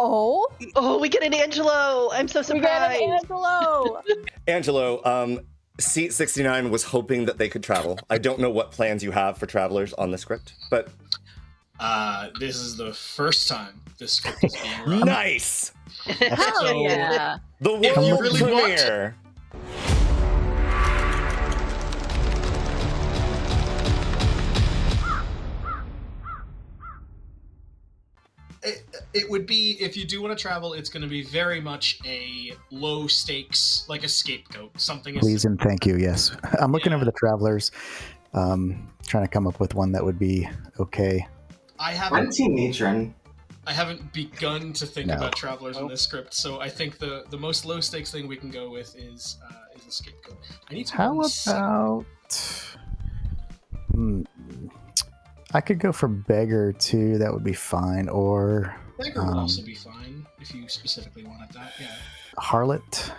Oh, Oh, we get an Angelo! I'm so we got surprised. an Angelo. Angelo, Seat 69 was hoping that they could travel. I don't know what plans you have for travelers on the script, but... This is the first time this script is being run. Nice! Hell So- yeah. The If you world really want premiere! It would be, if you do want to travel, it's going to be very much a low stakes, like a scapegoat. Something Please and thank you. Yes, I'm looking over the travelers, trying to come up with one that would be okay. I I'm Team Nocturne. haven't begun to think No. about travelers in this script, so I think the most low stakes thing we can go with is a scapegoat. I need to. How roll about? I could go for beggar too. That would be fine. Or Beggar would also be fine if you specifically wanted that. Yeah. harlot.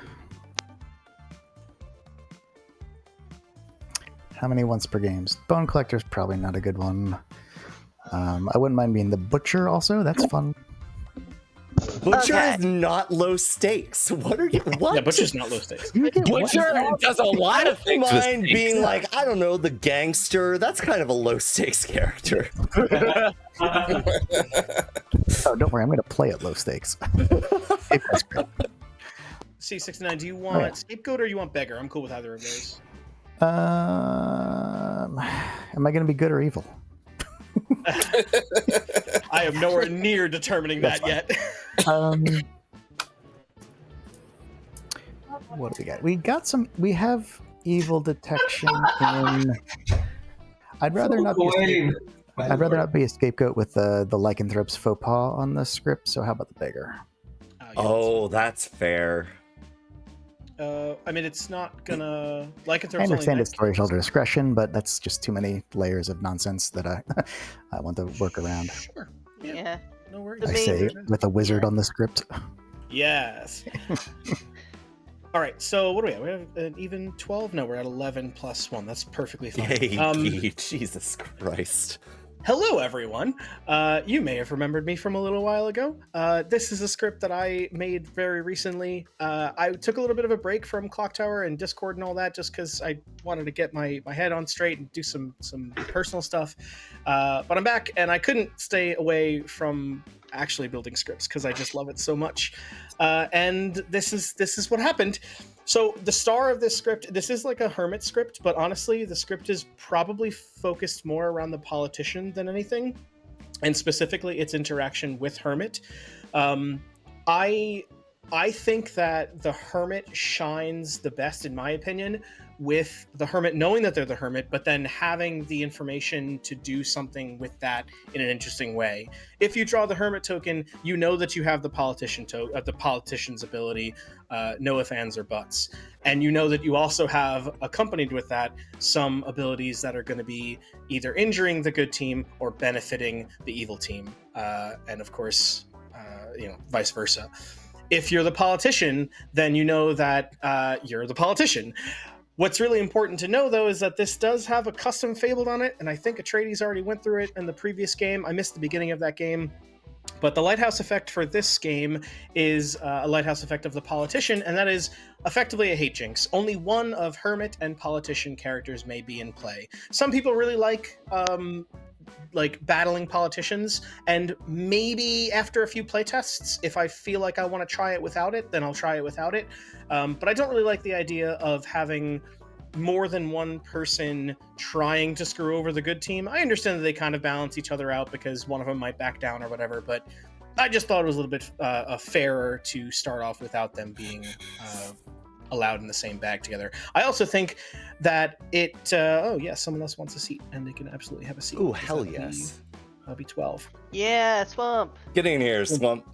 How many once per games? Bone collector's probably not a good one. I wouldn't mind being the butcher also. That's fun. Butcher Okay. is not low stakes. What are you? What? Yeah, Butcher's not low stakes. You get one- Butcher does a lot of I things. don't with mind stakes. being like, I don't know, the gangster. That's kind of a low stakes character. Oh, don't worry. I'm going to play at low stakes. If that's great. C69, do you want scapegoat or you want beggar? I'm cool with either of those. Am I going to be good or evil? I am nowhere near determining that yet. What do we got? We have evil detection in. I'd rather not be. I'd rather not be a scapegoat with the lycanthrope's faux pas on the script. So how about the beggar? Oh, that's fair. I mean, it's not gonna lycanthrope's I understand only it's storyteller discretion, but that's just too many layers of nonsense that I I want to work around. Sure. Yeah. No worries. The I main- say with a wizard on the script. Yes. All right. So what do we have? We have an even 12. No, we're at 11 plus 1. That's perfectly fine. Yay, Jesus Christ. Hello, everyone. You may have remembered me from a little while ago. This is a script that I made very recently. I took a little bit of a break from Clocktower and Discord and all that just because I wanted to get my head on straight and do some personal stuff. But I'm back, and I couldn't stay away from actually building scripts because I just love it so much. And this is what happened. So the star of this script, this is like a Hermit script, but honestly, the script is probably focused more around the politician than anything, and specifically its interaction with Hermit. I think that the Hermit shines the best, in my opinion, with the Hermit knowing that they're the Hermit, but then having the information to do something with that in an interesting way. If you draw the Hermit token, you know that you have the the politician's ability, no ifs, ands, or buts, and you know that you also have accompanied with that some abilities that are going to be either injuring the good team or benefiting the evil team, and of course, vice versa. If you're the politician, then you know that you're the politician. What's really important to know, though, is that this does have a custom fabled on it, and I think Etreides already went through it in the previous game. I missed the beginning of that game. But the Lighthouse Effect for this game is a Lighthouse Effect of the Politician, and that is effectively a hate jinx. Only one of Hermit and Politician characters may be in play. Some people really like battling politicians, and maybe after a few playtests, if I feel like I want to try it without it, then I'll try it without it. But I don't really like the idea of having more than one person trying to screw over the good team. I understand that they kind of balance each other out because one of them might back down or whatever, but I just thought it was a little bit fairer to start off without them being allowed in the same bag together. I also think that it someone else wants a seat, and they can absolutely have a seat. Ooh, hell yes. That'll be 12. Yeah, Swamp. Get in here, Swamp.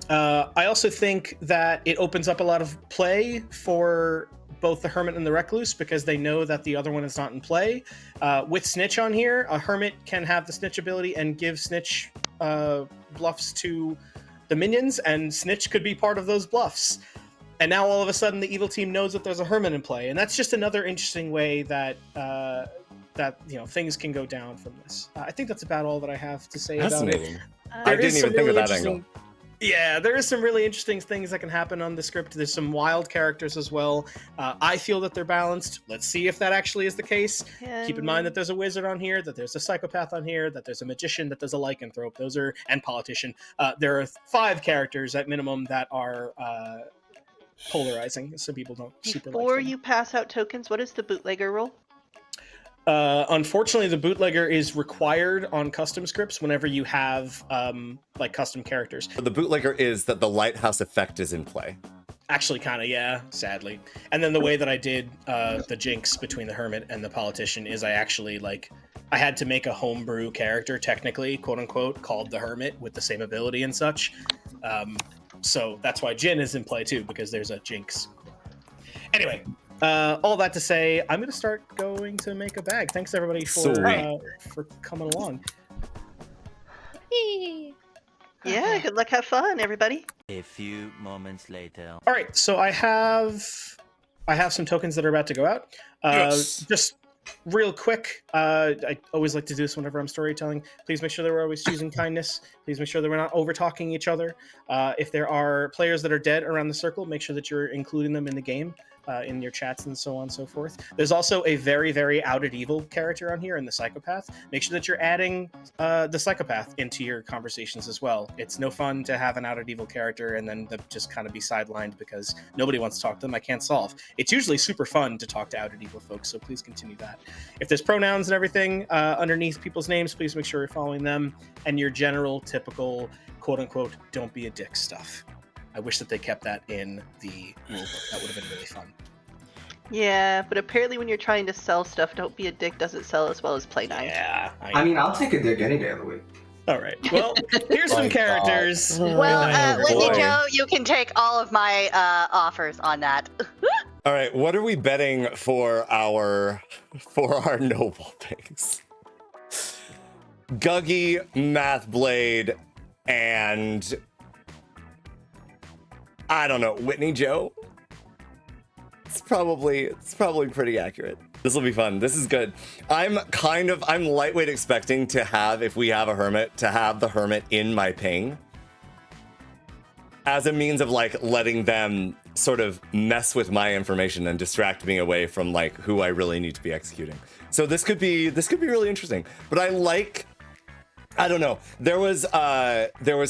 I also think that it opens up a lot of play for both the Hermit and the Recluse because they know that the other one is not in play. With Snitch on here, a Hermit can have the Snitch ability and give Snitch bluffs to the minions, and Snitch could be part of those bluffs. And now all of a sudden the evil team knows that there's a Hermit in play, and that's just another interesting way that things can go down from this. I think that's about all that I have to say about it. Fascinating. I didn't even think of that angle. Yeah, there is some really interesting things that can happen on the script. There's some wild characters as well. I feel that they're balanced. Let's see if that actually is the case. Keep in mind that there's a wizard on here, that there's a psychopath on here, that there's a magician, that there's a lycanthrope. And politician. There are 5 characters at minimum that are polarizing, so people don't super like Before them. you pass out tokens, what is the bootlegger rule? Unfortunately, the bootlegger is required on custom scripts whenever you have like custom characters. The bootlegger is that the Lighthouse Effect is in play. Actually, kind of, yeah, sadly. And then the way that I did the jinx between the Hermit and the politician is I actually, I had to make a homebrew character, technically, quote-unquote, called the Hermit with the same ability and such. So that's why Jin is in play, too, because there's a jinx. Anyway, all that to say, I'm going to start going to make a bag. Thanks, everybody, for coming along. Yeah, good luck, have fun, everybody. A few moments later. All right, so I have some tokens that are about to go out. Yes. Just real quick, I always like to do this whenever I'm storytelling. Please make sure that we're always choosing kindness. Please make sure that we're not over-talking each other. If there are players that are dead around the circle, make sure that you're including them in the game. In your chats and so on and so forth. There's also a very, very outed evil character on here in the Psychopath. Make sure that you're adding the Psychopath into your conversations as well. It's no fun to have an outed evil character and then just kind of be sidelined because nobody wants to talk to them. I can't solve. It's usually super fun to talk to outed evil folks, so please continue that. If there's pronouns and everything underneath people's names, please make sure you're following them and your general, typical, quote-unquote, don't be a dick stuff. I wish that they kept that in the rulebook. That would have been really fun. Yeah, but apparently when you're trying to sell stuff, don't be a dick doesn't sell as well as Play 9. Yeah. I mean, I'll take a dick any day of the week. All right. Well, here's some characters. Well, Oh, Whitney boy. Joe, you can take all of my offers on that. All right, what are we betting for our noble things? Guggy, Mathblade, and I don't know, Whitney Joe? It's probably pretty accurate. This will be fun. This is good. I'm lightweight expecting to have, if we have a Hermit, to have the Hermit in my ping as a means of letting them sort of mess with my information and distract me away from who I really need to be executing. So this could be really interesting. But I don't know. There was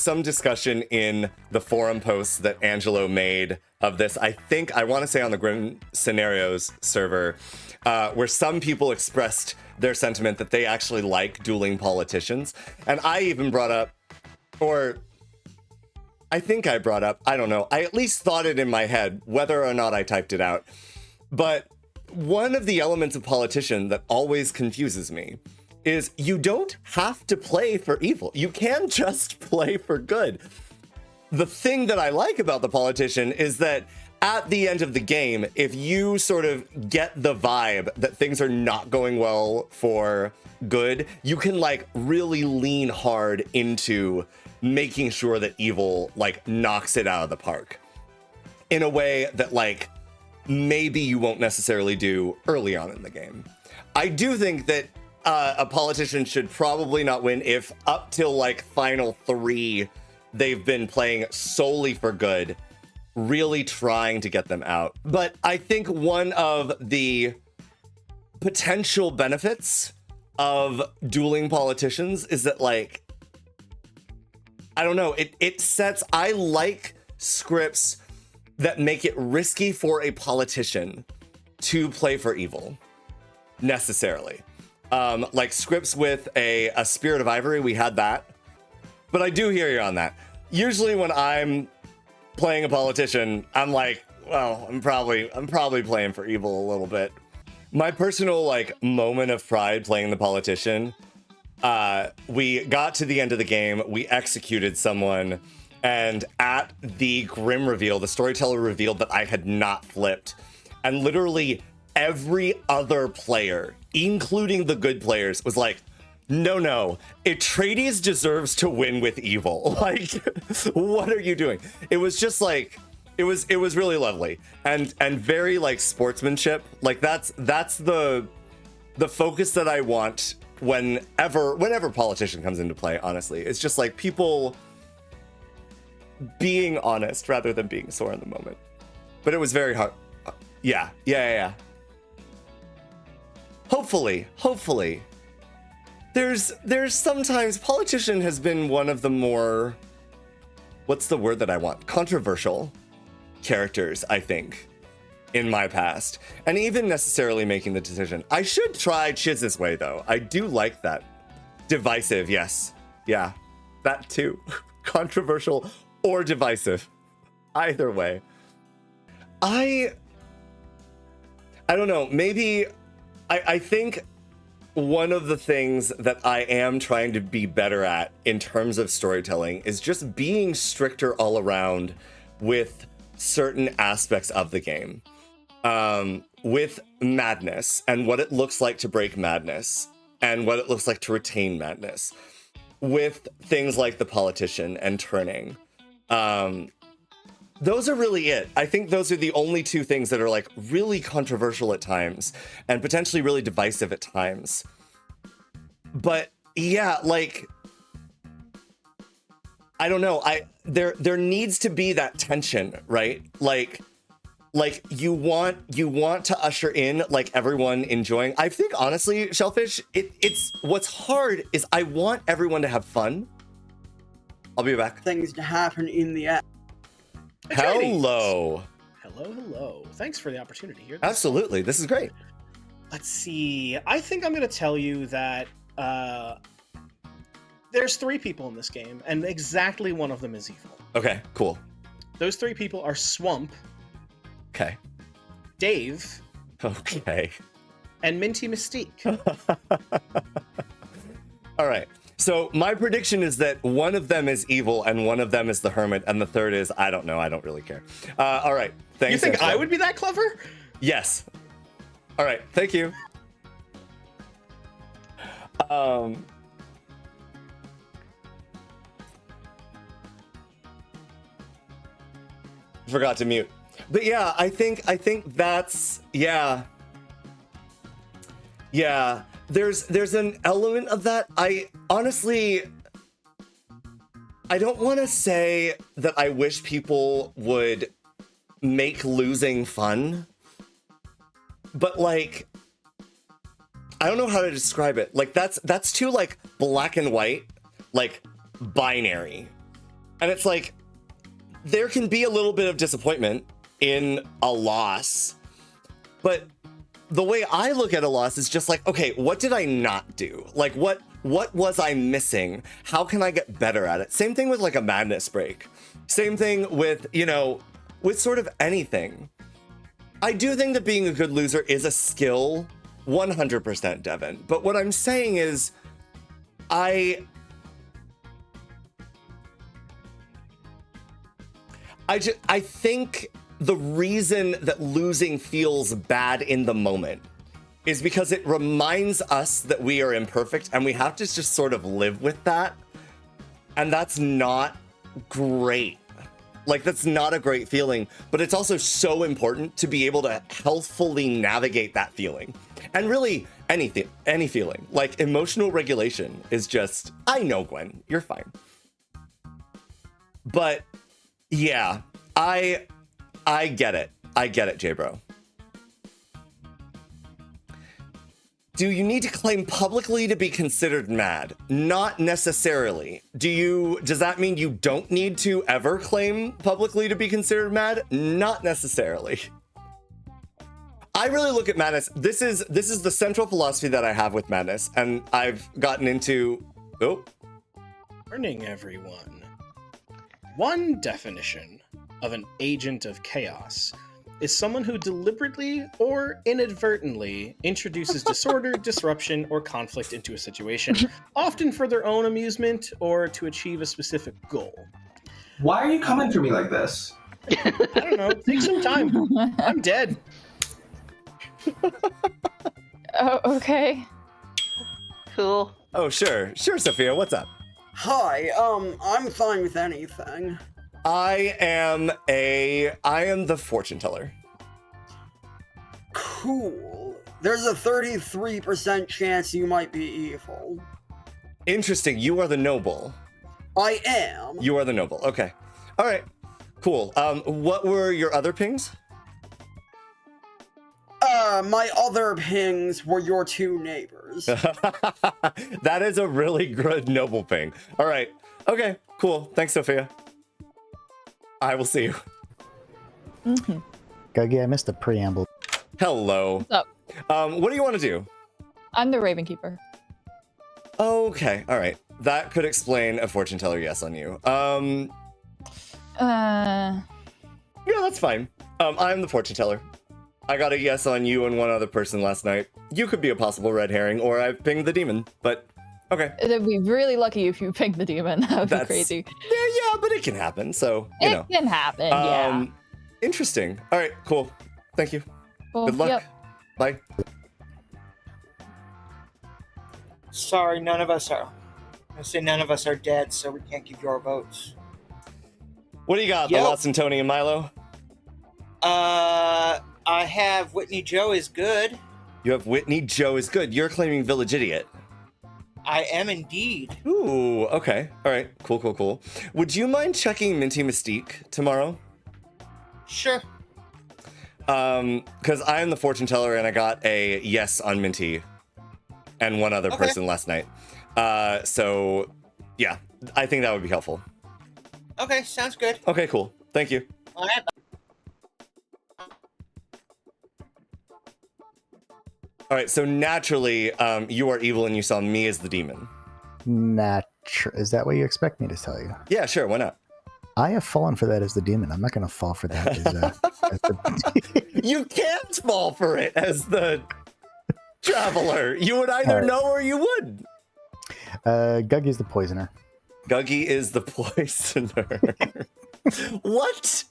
some discussion in the forum posts that Angelo made of this. I want to say on the Grim Scenarios server, where some people expressed their sentiment that they actually like dueling politicians. And I even brought up, or I think I brought up, I don't know. I at least thought it in my head, whether or not I typed it out. But one of the elements of politician that always confuses me is you don't have to play for evil. You can just play for good. The thing that I like about the politician is that at the end of the game, if you sort of get the vibe that things are not going well for good, you can really lean hard into making sure that evil knocks it out of the park in a way that maybe you won't necessarily do early on in the game. I do think that a politician should probably not win if up till final 3 they've been playing solely for good, really trying to get them out. But I think one of the potential benefits of dueling politicians is that I don't know, I like scripts that make it risky for a politician to play for evil necessarily. Scripts with a Spirit of Ivory, we had that. But I do hear you on that. Usually when I'm playing a politician, I'm well, I'm probably playing for evil a little bit. My personal moment of pride playing the politician, we got to the end of the game, we executed someone, and at the Grim reveal, the Storyteller revealed that I had not flipped. And literally every other player, including the good players, was no, Etreides deserves to win with evil. What are you doing? It was just it was really lovely and very sportsmanship. That's the focus that I want whenever politician comes into play, honestly. It's just people being honest rather than being sore in the moment. But it was very hard. Yeah. Hopefully. There's sometimes politician has been one of the more, what's the word that I want? Controversial characters, I think, in my past. And even necessarily making the decision. I should try Chiz's way though. I do like that. Divisive, yes. Yeah, that too. Controversial or divisive. Either way. I don't know, maybe I think one of the things that I am trying to be better at in terms of storytelling is just being stricter all around with certain aspects of the game. With madness and what it looks like to break madness and what it looks like to retain madness. With things like the politician and turning. Those are really it. I think those are the only two things that are like really controversial at times and potentially really divisive at times. But yeah, like, I don't know. There needs to be that tension, right? Like you want to usher in like everyone enjoying. I think honestly, Shellfish, it's what's hard is I want everyone to have fun. I'll be back. Things to happen in the app. Hello. Hello. Thanks for the opportunity here. Absolutely. This is great. Let's see. I think I'm going to tell you that there's 3 people in this game, and exactly one of them is evil. Okay, cool. Those 3 people are Swamp. Okay. Dave. Okay. And Minty Mystique. All right. So my prediction is that one of them is evil and one of them is the Hermit and the third is, I don't know, I don't really care. All right, thanks. You think Angelo. I would be that clever? Yes. All right, thank you. Forgot to mute. But yeah, I think that's, yeah. There's an element of that. I honestly, I don't want to say that I wish people would make losing fun, but like, I don't know how to describe it. Like that's too like black and white, like binary. And it's like, there can be a little bit of disappointment in a loss, but the way I look at a loss is just like, okay, what did I not do? Like, what was I missing? How can I get better at it? Same thing with like a madness break. Same thing with, you know, with sort of anything. I do think that being a good loser is a skill, 100%, Devin. But what I'm saying is, I think the reason that losing feels bad in the moment is because it reminds us that we are imperfect and we have to just sort of live with that. And that's not great. Like, that's not a great feeling, but it's also so important to be able to healthfully navigate that feeling. And really, any feeling. Like, emotional regulation is just, I know, Gwen, you're fine. But yeah, I get it. I get it, J-Bro. Do you need to claim publicly to be considered mad? Not necessarily. Does that mean you don't need to ever claim publicly to be considered mad? Not necessarily. I really look at madness. This is the central philosophy that I have with madness, and I've gotten into. Oh. Warning everyone. One definition of an agent of chaos is someone who deliberately or inadvertently introduces disorder, disruption, or conflict into a situation, often for their own amusement or to achieve a specific goal. Why are you coming for me like this? I don't know. Take some time. I'm dead. Oh, okay. Cool. Oh, sure, Sophia. What's up? Hi, I'm fine with anything. I am the fortune teller. Cool. There's a 33% chance you might be evil. Interesting. You are the noble. I am. You are the noble. Okay. All right, cool. What were your other pings? My other pings were your two neighbors. That is a really good noble ping. All right. Okay, cool. Thanks, Sophia. I will see you. Guggy, I missed the preamble. Hello. What's up? What do you want to do? I'm the Raven Keeper. Okay, all right. That could explain a fortune teller yes on you. Yeah, that's fine. I'm the fortune teller. I got a yes on you and one other person last night. You could be a possible red herring, or I've pinged the demon, but okay. It'd be really lucky if you picked the demon. That would be crazy. Yeah, but it can happen, so, you know. It can happen, yeah. Interesting. All right, cool. Thank you. Cool. Good luck. Yep. Bye. Sorry, none of us are. I say none of us are dead, so we can't give you our votes. What do you got, Yep. the Lots and Tony and Milo? I have Whitney Joe is good. You have Whitney Joe is good. You're claiming Village Idiot. I am indeed. Ooh, okay. All right, cool. Would you mind checking Minty Mystique tomorrow? Sure. Because I am the fortune teller and I got a yes on Minty and one other person last night. So, yeah, I think that would be helpful. Okay, sounds good. Okay, cool. Thank you. All right. All right, so naturally, you are evil and you saw me as the demon. Is that what you expect me to tell you? Yeah, sure. Why not? I have fallen for that as the demon. I'm not going to fall for that as the... You can't fall for it as the traveler. You would either know or you would. Guggy's the poisoner. Guggy is the poisoner. What?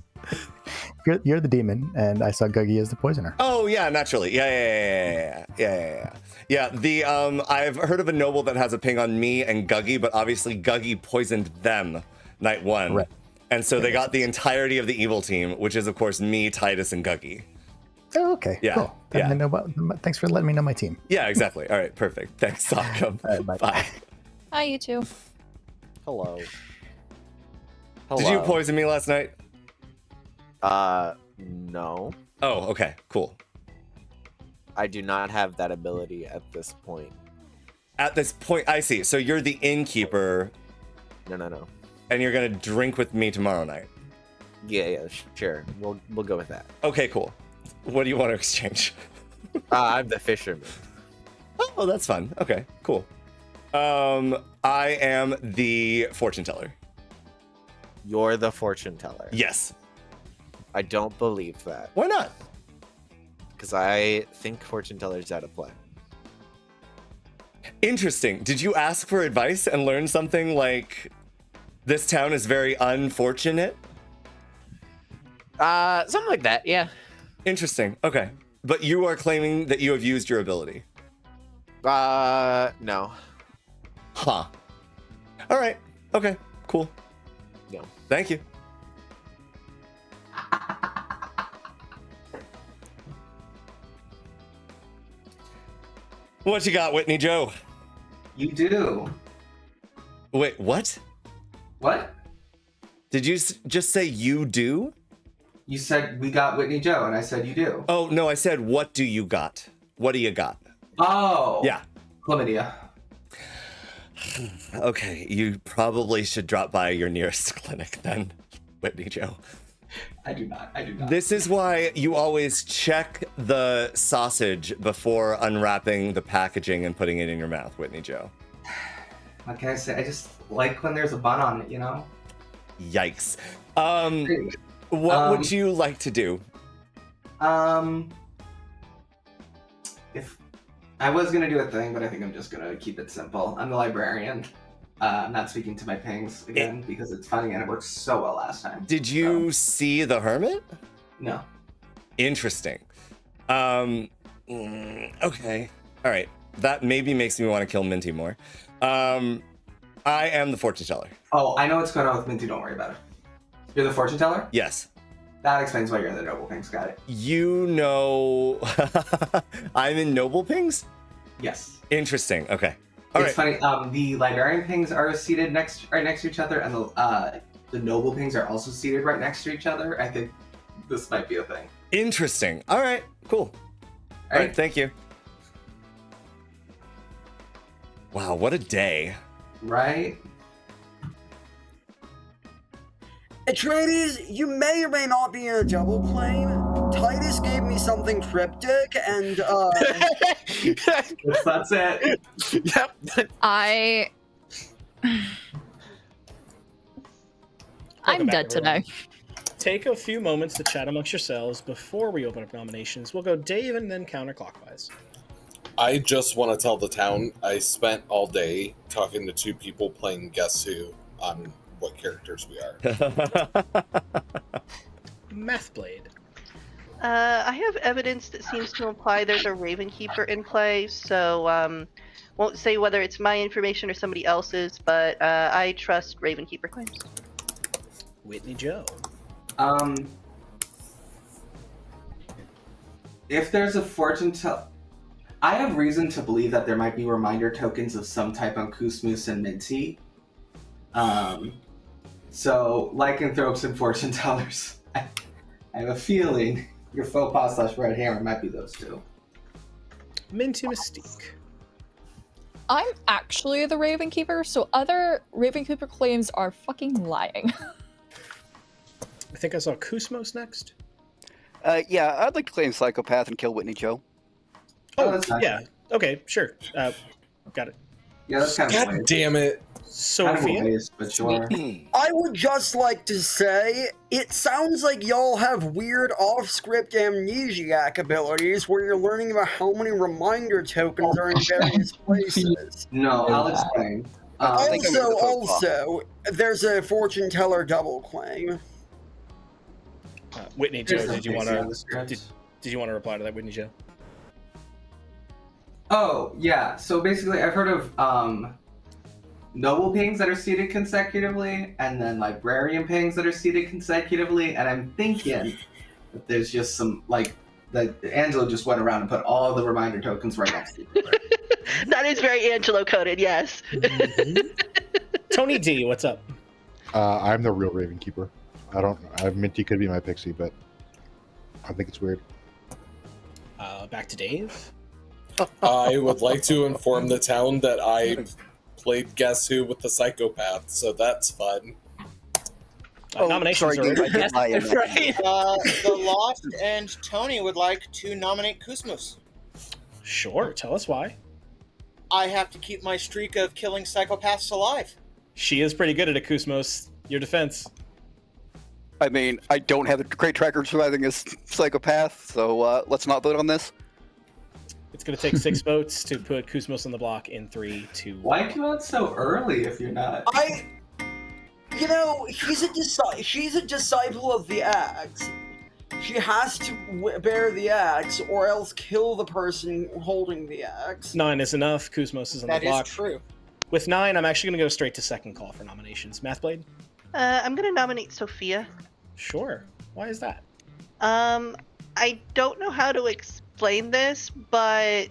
You're the demon, and I saw Guggy as the poisoner. Oh yeah, naturally. Yeah. The I've heard of a noble that has a ping on me and Guggy, but obviously Guggy poisoned them night one, right. And so they got the entirety of the evil team, which is of course me, Titus, and Guggy. Oh, okay. Yeah. Cool. Then Yeah. I know thanks for letting me know my team. Yeah, exactly. All right, perfect. Thanks, Sock'em. All right, Bye. Hi, you two. Hello. Did you poison me last night? No. Oh, okay, cool. I do not have that ability at this point. At this point, I see. So you're the innkeeper. No. And you're gonna drink with me tomorrow night. Yeah, sure. We'll go with that. Okay, cool. What do you want to exchange? I'm the fisherman. Oh, that's fun. Okay, cool. I am the fortune teller. You're the fortune teller. Yes. I don't believe that. Why not? Because I think fortune teller's out of play. Interesting. Did you ask for advice and learn something like this town is very unfortunate? Something like that, yeah. Interesting. Okay. But you are claiming that you have used your ability. No. Huh. All right. Okay, cool. Yeah. Thank you. What you got, Whitney Joe? You do. Wait, what? What? Did you just say you do? You said we got Whitney Joe, and I said you do. Oh, no, I said what do you got? What do you got? Oh. Yeah. Chlamydia. Okay, you probably should drop by your nearest clinic then, Whitney Joe. I do not. This is why you always check the sausage before unwrapping the packaging and putting it in your mouth, Whitney Joe. What can I say? I just like when there's a bun on it, you know? Yikes. What would you like to do? If I was gonna do a thing, but I think I'm just gonna keep it simple. I'm the librarian. I'm not speaking to my pings again because it's funny and it worked so well last time. Did you see the Hermit? No. Interesting. Okay. All right. That maybe makes me want to kill Minty more. I am the fortune teller. Oh, I know what's going on with Minty. Don't worry about it. You're the fortune teller? Yes. That explains why you're in the noble pings. Got it. You know, I'm in noble pings? Yes. Interesting. Okay. It's funny. The librarian pings are seated right next to each other, and the the noble pings are also seated right next to each other, I think this might be a thing. Interesting. All right, cool. All right, thank you. Wow, what a day. Right? Etreides, you may or may not be in a double claim. Titus gave me something cryptic, and that's it. Yep. I'm dead today. Take a few moments to chat amongst yourselves before we open up nominations. We'll go Dave and then counterclockwise. I just want to tell the town I spent all day talking to two people playing Guess Who on what characters we are. Mathblade. I have evidence that seems to imply there's a Raven Keeper in play, so won't say whether it's my information or somebody else's, but I trust Raven Keeper claims. Whitney Joe. If there's a fortune tell, I have reason to believe that there might be reminder tokens of some type on Kusmus and Minty. So lycanthropes and fortune tellers. I have a feeling your faux pas / red hammer might be those two. Minty Mystique. I'm actually the Raven Keeper, so other Raven Keeper claims are fucking lying. I think I saw Kusmos next. Yeah, I'd like to claim Psychopath and kill Whitney Joe. Oh, yeah. Okay, sure. Got it. Yeah, that's kind of God damn it. Sophia? But sure. I would just like to say, it sounds like y'all have weird off-script amnesiac abilities where you're learning about how many reminder tokens are in various places. No, I'll explain. Also, there's a fortune teller double claim. Whitney Joe, did you want to reply to that, Whitney Joe? Oh, yeah. So basically, I've heard of noble pings that are seated consecutively, and then librarian pings that are seated consecutively, and I'm thinking that there's just some, that Angelo just went around and put all the reminder tokens right next to each other. That is very Angelo coded, yes. Tony D, what's up? I'm the real Raven Keeper. Minty could be my pixie, but I think it's weird. Back to Dave. I would like to inform the town that I played Guess Who with the Psychopath, so that's fun. Nominations are over. Yes, that's right. The Lost and Tony would like to nominate Kusmos. Sure, tell us why. I have to keep my streak of killing psychopaths alive. She is pretty good at it, Kusmos. Your defense. I mean, I don't have a great track record surviving as Psychopath, so let's not vote on this. It's going to take 6 votes to put Kusmos on the block in 3, 2, 1. Why come out so early if you're not? She's a disciple of the axe. She has to bear the axe, or else kill the person holding the axe. 9 is enough. Kusmos is on the block. That is true. With 9, I'm actually going to go straight to second call for nominations. Mathblade? I'm gonna nominate Sophia. Sure. Why is that? I don't know how to explain this, but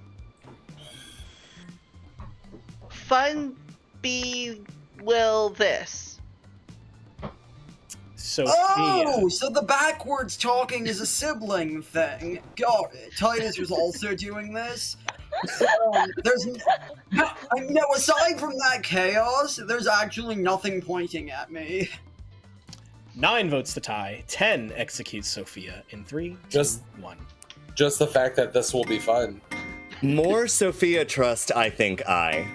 fun be will this. Sophia. Oh, so the backwards talking is a sibling thing. Got it. Titus was also doing this. Aside from that chaos, there's actually nothing pointing at me. 9 votes to tie. 10 executes Sophia in 3, 2, 1. Just the fact that this will be fun. More Sophia trust, I think I.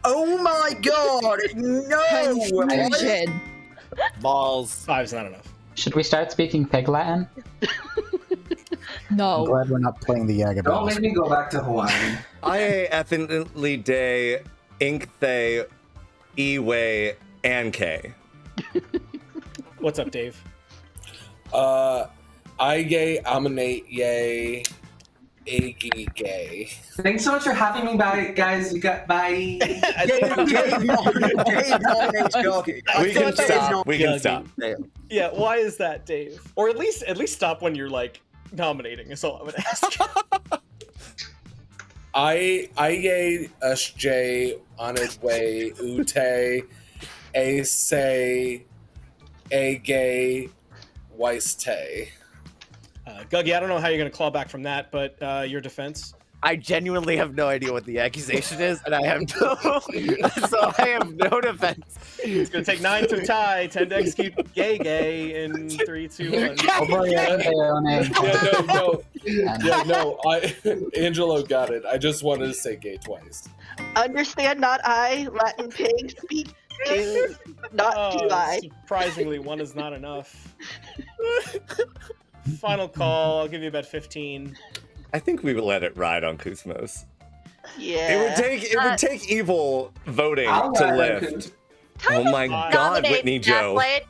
Oh my god! No! Balls. 5's not enough. Should we start speaking Pig Latin? No. I'm glad we're not playing the Yagabels. Don't make me go back to Hawaiian. I effingly day ink they e-way and K. What's up, Dave? I gay, aminate, yay, aggy gay. Thanks so much for having me, bye, guys. You got bye. We can stop. We can stop. Yeah, why is that, Dave? Or at least stop when you're nominating. Is all I would ask. I gay SJ on his way ute a say A gay Weiss Tay. Guggy, I don't know how you're going to claw back from that, but your defense? I genuinely have no idea what the accusation is, and I have no, so I have no defense. It's gonna take 9 to tie, 10 to execute gay in 3, 2, 1. Angelo got it. I just wanted to say gay twice. Understand not I, Latin pig, speak to not do I. Surprisingly, 1 is not enough. Final call, I'll give you about 15. I think we would let it ride on Kuzmos. Yeah. It would take evil voting I'll to ride on lift. Oh my God, Whitney Joe. Happy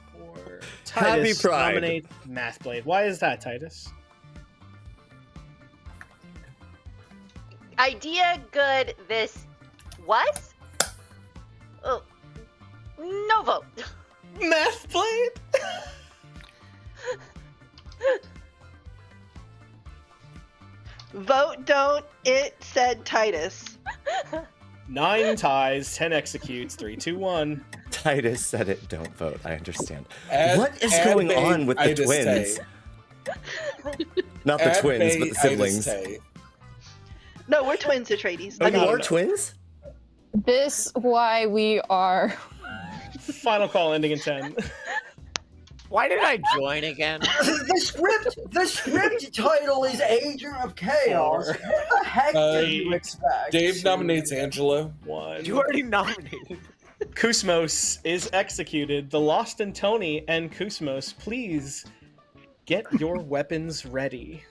Titus Pride. nominate Mathblade. Why is that, Titus? Idea good this was? Oh, no vote. Mathblade? Vote don't, it said Titus. 9 ties, 10 executes, 3, 2, 1. Titus said it, don't vote. I understand. Add- What is add going Bay on with the Titus twins? Tay. Not the Add twins, Bay but the siblings. Titus Tay. No, we're twins, Etreides. Oh, you are twins? This why we are. Final call ending in 10. Why did I join again? The script title is Agent of Chaos. What the heck did you expect? Dave nominates Angelo. 1. You already nominated. Kuzmos is executed. The Lost and Tony and Kuzmos, please get your weapons ready.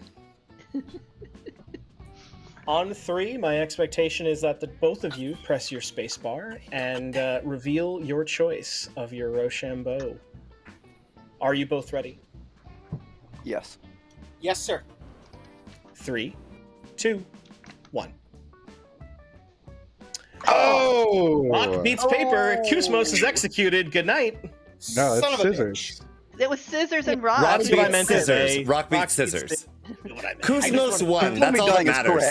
On 3, my expectation is that both of you press your spacebar and reveal your choice of your Rochambeau. Are you both ready? Yes. Yes, sir. 3, 2, 1. Oh! Rock beats paper. Kuzmos is executed. Good night. No, Son it's of a scissors. It was scissors and rock. Rock That's what I beats meant to scissors. say. Rock beats Rock scissors. What I meant. Kuzmos won. That's all that matters.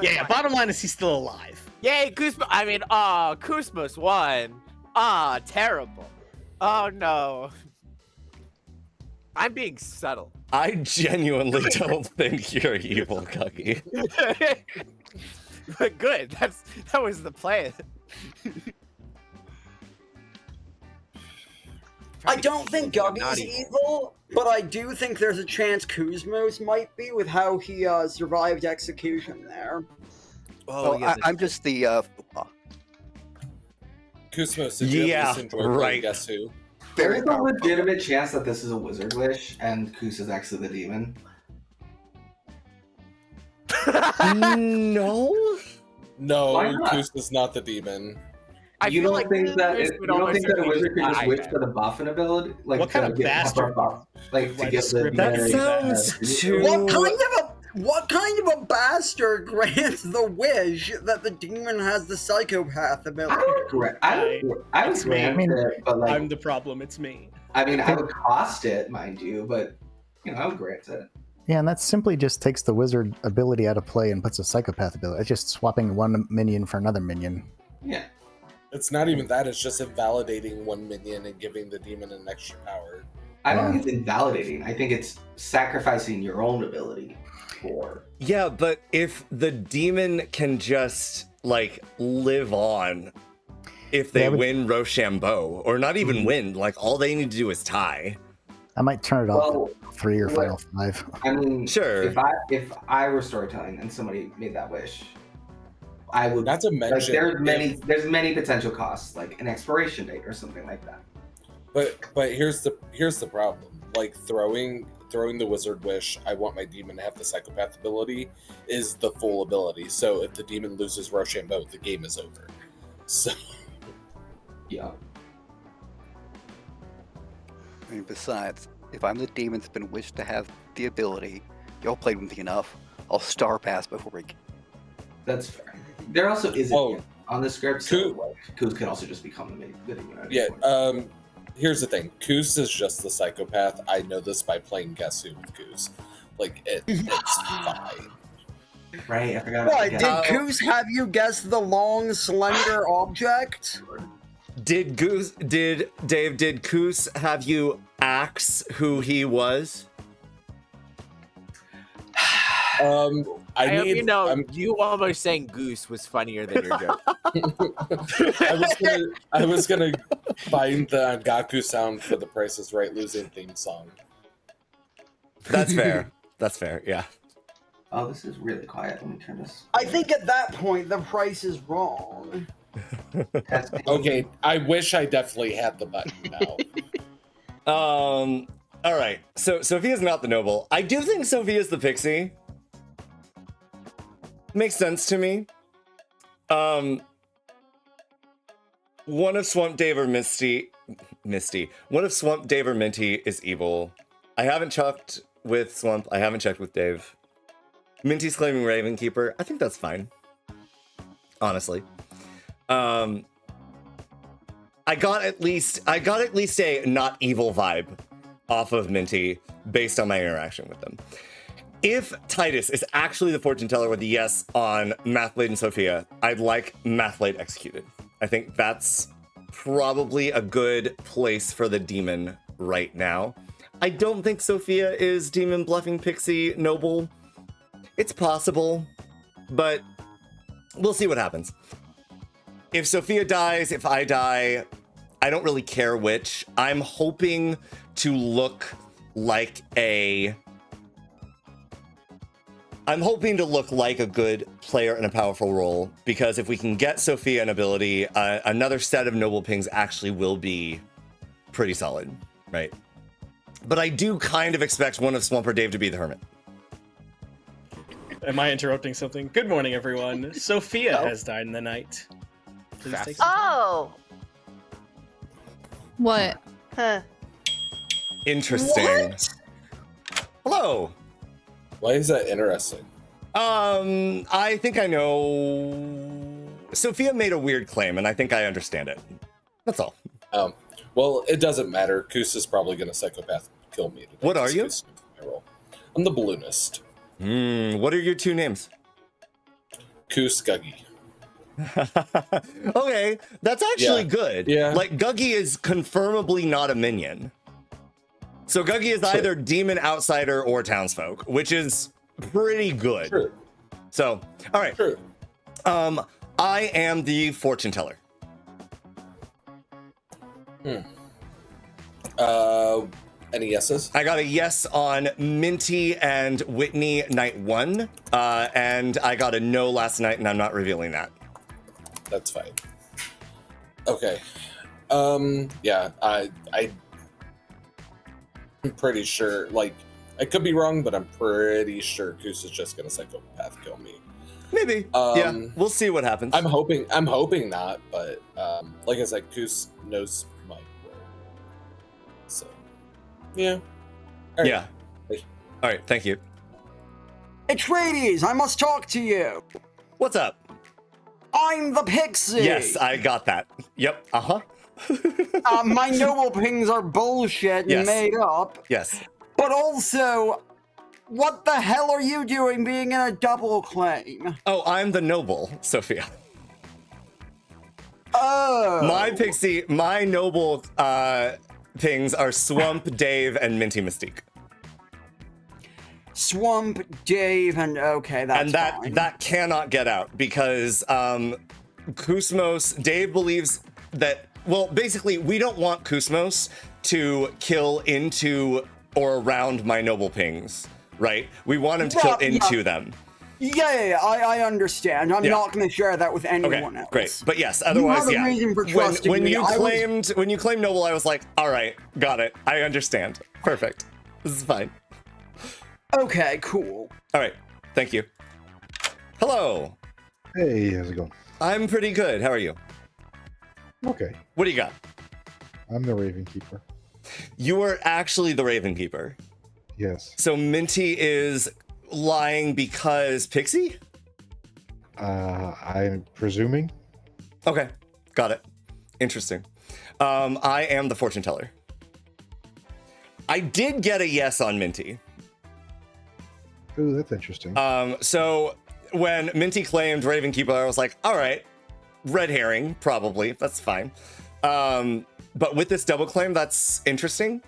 Yeah, bottom line is he's still alive. Yay, Kuzmos! I mean, Kuzmos won. Terrible. Oh no. I'm being subtle. I genuinely don't think you're evil, Cookie. But good. That was the plan. I don't think Gubby's evil, but I do think there's a chance Kuzmos might be with how he survived execution there. Oh, I'm just the. Kuzmos, did you Yeah, ever enjoy playing right. Guess Who? There is a legitimate chance that this is a wizard wish and Kus is actually the demon. No? No, Why not? Kus is not the demon. You don't think that a wizard can just wish for the buff and ability? Like, What kind to of get bastard buff, like to writes get a script the that sounds too. What kind of a bastard grants the wish that the demon has the psychopath ability? I would grant it, but like I'm the problem. It's me. I mean, I would cost it, mind you, but I would grant it. Yeah, and that simply just takes the wizard ability out of play and puts a psychopath ability. It's just swapping one minion for another minion. Yeah. It's not even that, it's just invalidating one minion and giving the demon an extra power. I don't think it's invalidating. I think it's sacrificing your own ability for. Yeah, but if the demon can just like live on if they win Rochambeau, or not even win, like all they need to do is tie. I might turn it off at 3 or final 5. I mean, sure. If I were storytelling and somebody made that wish, I would. Not to mention, there's many potential costs, like an expiration date or something like that. But here's the problem. Like throwing the wizard wish, I want my demon to have the psychopath ability, is the full ability. So if the demon loses Rochambeau, the game is over. So yeah. I mean, besides, if I'm the demon that's been wished to have the ability, y'all played with me enough. I'll star pass before we. That's fair. There also isn't on the script, so Kus can also just become the demon. yeah. Here's the thing. Kus is just the psychopath. I know this by playing Guess Who with Kus. Like it's fine. Right. I forgot. What did Kus have you guess the long, slender object? Did Coos have you axe who he was? I hope you know, you almost saying goose was funnier than your joke. I was gonna find the Gaku sound for the Price is Right losing theme song. That's fair. That's fair. Yeah. Oh, this is really quiet. Let me turn this. I think at that point the price is wrong. Okay, I wish I definitely had the button now. All right. So Sophia's not the noble. I do think Sophia's the pixie. Makes sense to me. One of Swamp Dave or Misty. One of Swamp Dave or Minty is evil. I haven't checked with Swamp. I haven't checked with Dave. Minty's claiming Ravenkeeper. I think that's fine. Honestly. I got at least a not evil vibe off of Minty based on my interaction with them. If Titus is actually the fortune teller with a yes on Mathblade and Sophia, I'd like Mathblade executed. I think that's probably a good place for the demon right now. I don't think Sophia is demon bluffing pixie noble. It's possible, but we'll see what happens. If Sophia dies, if I die, I don't really care which. I'm hoping to look like a good player in a powerful role, because if we can get Sophia an ability, another set of noble pings actually will be pretty solid, right? But I do kind of expect one of Swamp or Dave to be the Hermit. Am I interrupting something? Good morning, everyone. Sophia has died in the night. Please take some time. Oh. What? Huh. Interesting. What? Hello. Why is that interesting? I think I know. Sophia made a weird claim, and I think I understand it. That's all. Well, it doesn't matter. Koos is probably going to psychopath kill me today. What are you? I'm the balloonist. What are your two names? Koos, Guggy. Okay, that's actually good. Yeah. Like, Guggy is confirmably not a minion. So Guggy is either demon outsider or townsfolk, which is pretty good. True. So, all right. True. I am the fortune teller. Any yeses? I got a yes on Minty and Whitney night 1, and I got a no last night, and I'm not revealing that. That's fine. Okay. Yeah, I'm pretty sure, like, I could be wrong, but I'm pretty sure Koos is just gonna psychopath kill me. Maybe. Yeah, we'll see what happens. I'm hoping not, but like I said, Koos knows my role. So, yeah. All right. Yeah. All right, thank you. Etreides, I must talk to you. What's up? I'm the pixie. Yes, I got that. Yep. My noble pings are bullshit and made up. Yes. But also, what the hell are you doing being in a double claim? Oh, I'm the noble, Sophia. Oh. My noble pings are Swamp, Dave, and Minty Mystique. Swamp, Dave, and okay, that's fine. That cannot get out because Kusmos, Dave believes that, well, basically, we don't want Kusmos to kill into or around my noble pings, right? We want him to kill into them. Yeah, I understand. I'm not going to share that with anyone else. Great. But yes, otherwise, you have a reason for trusting when me. you claimed noble, I was like, all right, got it. I understand. Perfect. This is fine. Okay, cool. All right. Thank you. Hello. Hey, how's it going? I'm pretty good. How are you? Okay. What do you got? I'm the Ravenkeeper. You are actually the Ravenkeeper. Yes. So Minty is lying because Pixie? I'm presuming. Okay. Got it. Interesting. I am the fortune teller. I did get a yes on Minty. Ooh, that's interesting. So when Minty claimed Ravenkeeper, I was like, all right, red herring, probably. That's fine. But with this double claim, that's interesting.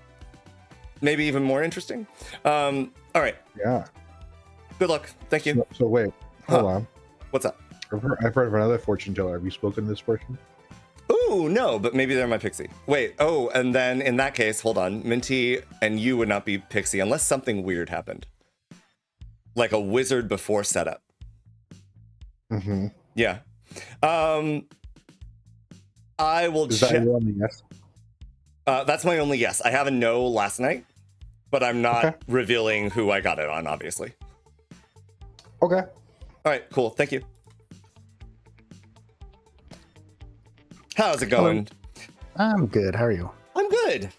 Maybe even more interesting. All right. Yeah. Good luck. Thank you. So wait, hold on. What's up? I've heard of another fortune teller. Have you spoken to this person? Ooh, no, but maybe they're my pixie. Wait, oh, and then in that case, hold on. Minty and you would not be pixie unless something weird happened. Like a wizard before setup. Mm-hmm. Yeah. I will Is that check. your only yes? That's my only yes. I have a no last night, but I'm not Okay. revealing who I got it on, obviously. Okay. All right, cool. Thank you. How's it going? I'm good. How are you? I'm good.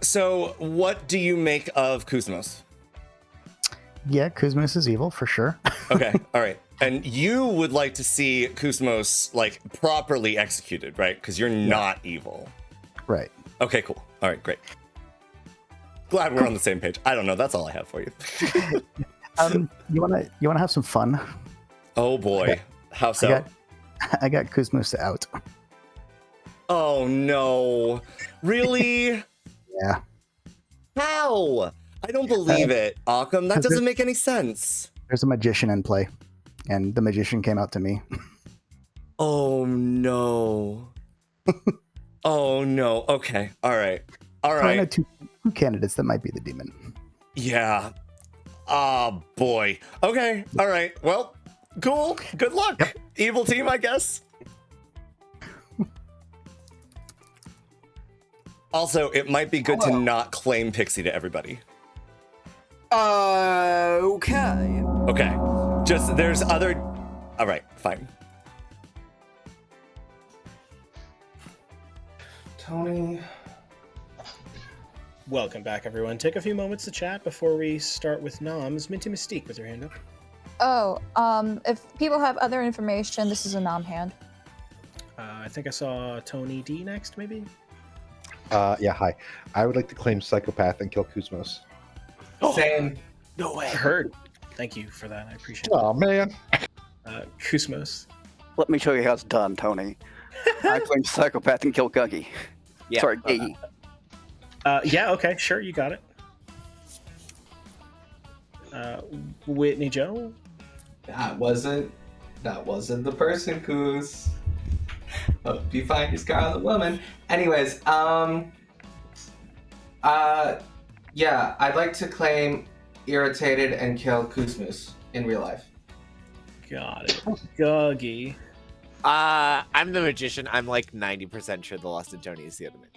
So what do you make of Kuzmos? Yeah, Kuzmos is evil for sure. Okay, all right. And you would like to see Kuzmos like properly executed, right? Because you're not evil. Right. Okay, cool. All right, great. Glad we're on the same page. I don't know. That's all I have for you. You wanna have some fun? Oh boy. How so? I got Kuzmos out. Oh no. Really? Yeah. How? I don't believe it, Occam. That doesn't make any sense. There's a magician in play, and the magician came out to me. Oh no. Oh no. Okay. All right. All So I know right. two candidates that might be the demon. Yeah. Oh boy. Okay. All right. Well, cool. Good luck. Evil team, I guess. Also, it might be good to not claim Pixie to everybody. Okay. Okay. Just there's other. All right. Fine. Tony. Welcome back, everyone. Take a few moments to chat before we start with Noms. Minty Mystique with your hand up. Oh, if people have other information, this is a nom hand. I think I saw Tony D next, maybe? Yeah, hi. I would like to claim Psychopath and kill Kuzmos. Same. No way. Heard. Thank you for that. I appreciate it. Oh, man. Kuzmos. Let me show you how it's done, Tony. I claim Psychopath and kill Guggy. Yeah. Sorry, Giggy. Yeah, okay, sure, you got it. Whitney Joe? That wasn't the person, Kuz. Hope you find your Scarlet Woman. Anyways, yeah, I'd like to claim Irritated and kill Kuzmus in real life. Got it. Guggy. I'm the magician. I'm like 90% sure the Lost and Tony is the other minion.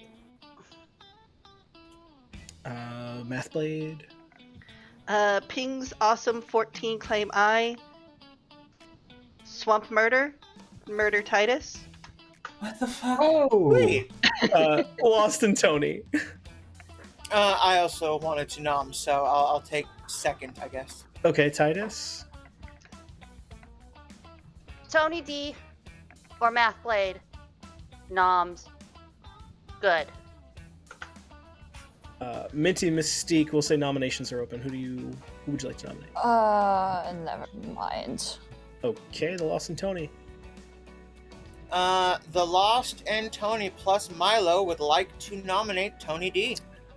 Mathblade. Ping's awesome 14 claim I. Swamp Murder. Murder Titus. What the fuck? Oh! Wait! Lost and Tony. I also wanted to nom, so I'll take second, I guess. Okay, Titus. Tony D or Mathblade. Noms. Good. Minty Mystique will say nominations are open. Who would you like to nominate? Never mind. Okay, the Lost and Tony. The Lost and Tony plus Milo would like to nominate Tony D.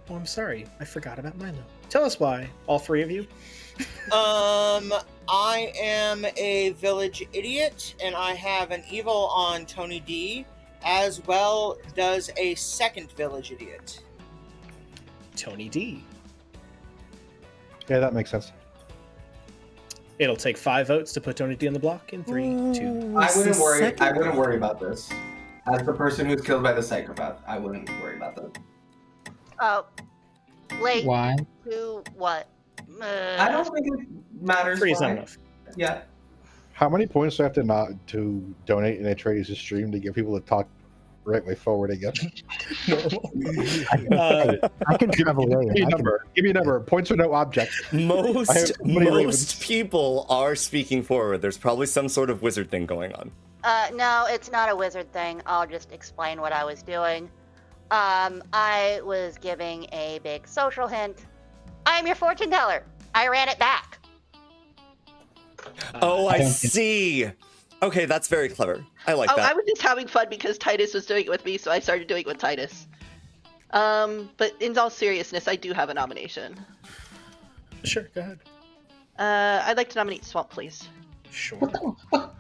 Oh, I'm sorry. I forgot about Milo. Tell us why, all three of you. I am a village idiot, and I have an evil on Tony D, as well does a second village idiot. Tony D. Yeah, that makes sense. It'll take 5 votes to put Tony D on the block in 3, 2. I wouldn't worry about this. As the person who's killed by the psychopath, I wouldn't worry about that. Oh. Late. Why? Who? What? I don't think it matters. 3 is not why. enough. Yeah. How many points do I have to donate in Etreides' stream to get people to talk right way forward again? I can travel away. Give me a number. Give me a number. Points are no object. Most people are speaking forward. There's probably some sort of wizard thing going on. No, it's not a wizard thing. I'll just explain what I was doing. I was giving a big social hint. I'm your fortune teller. I ran it back. Oh, I see. Okay, that's very clever. I like Oh, that. I was just having fun because Titus was doing it with me, so I started doing it with Titus. But in all seriousness, I do have a nomination. Sure, go ahead. I'd like to nominate Swamp, please. Sure. What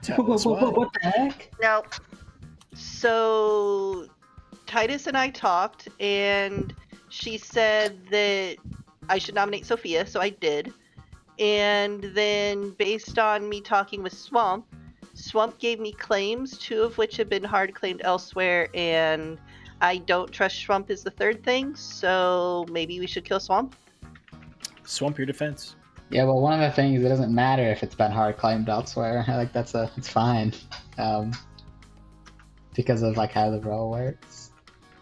the heck? No. So, Titus and I talked, and she said that I should nominate Sophia, so I did. And then, based on me talking with Swamp gave me claims, 2 of which have been hard claimed elsewhere, and I don't trust Swamp is the third thing, so maybe we should kill Swamp? Swamp your defense. Yeah, well, one of the things, it doesn't matter if it's been hard claimed elsewhere. Like, it's fine. Because of, like, how the role works.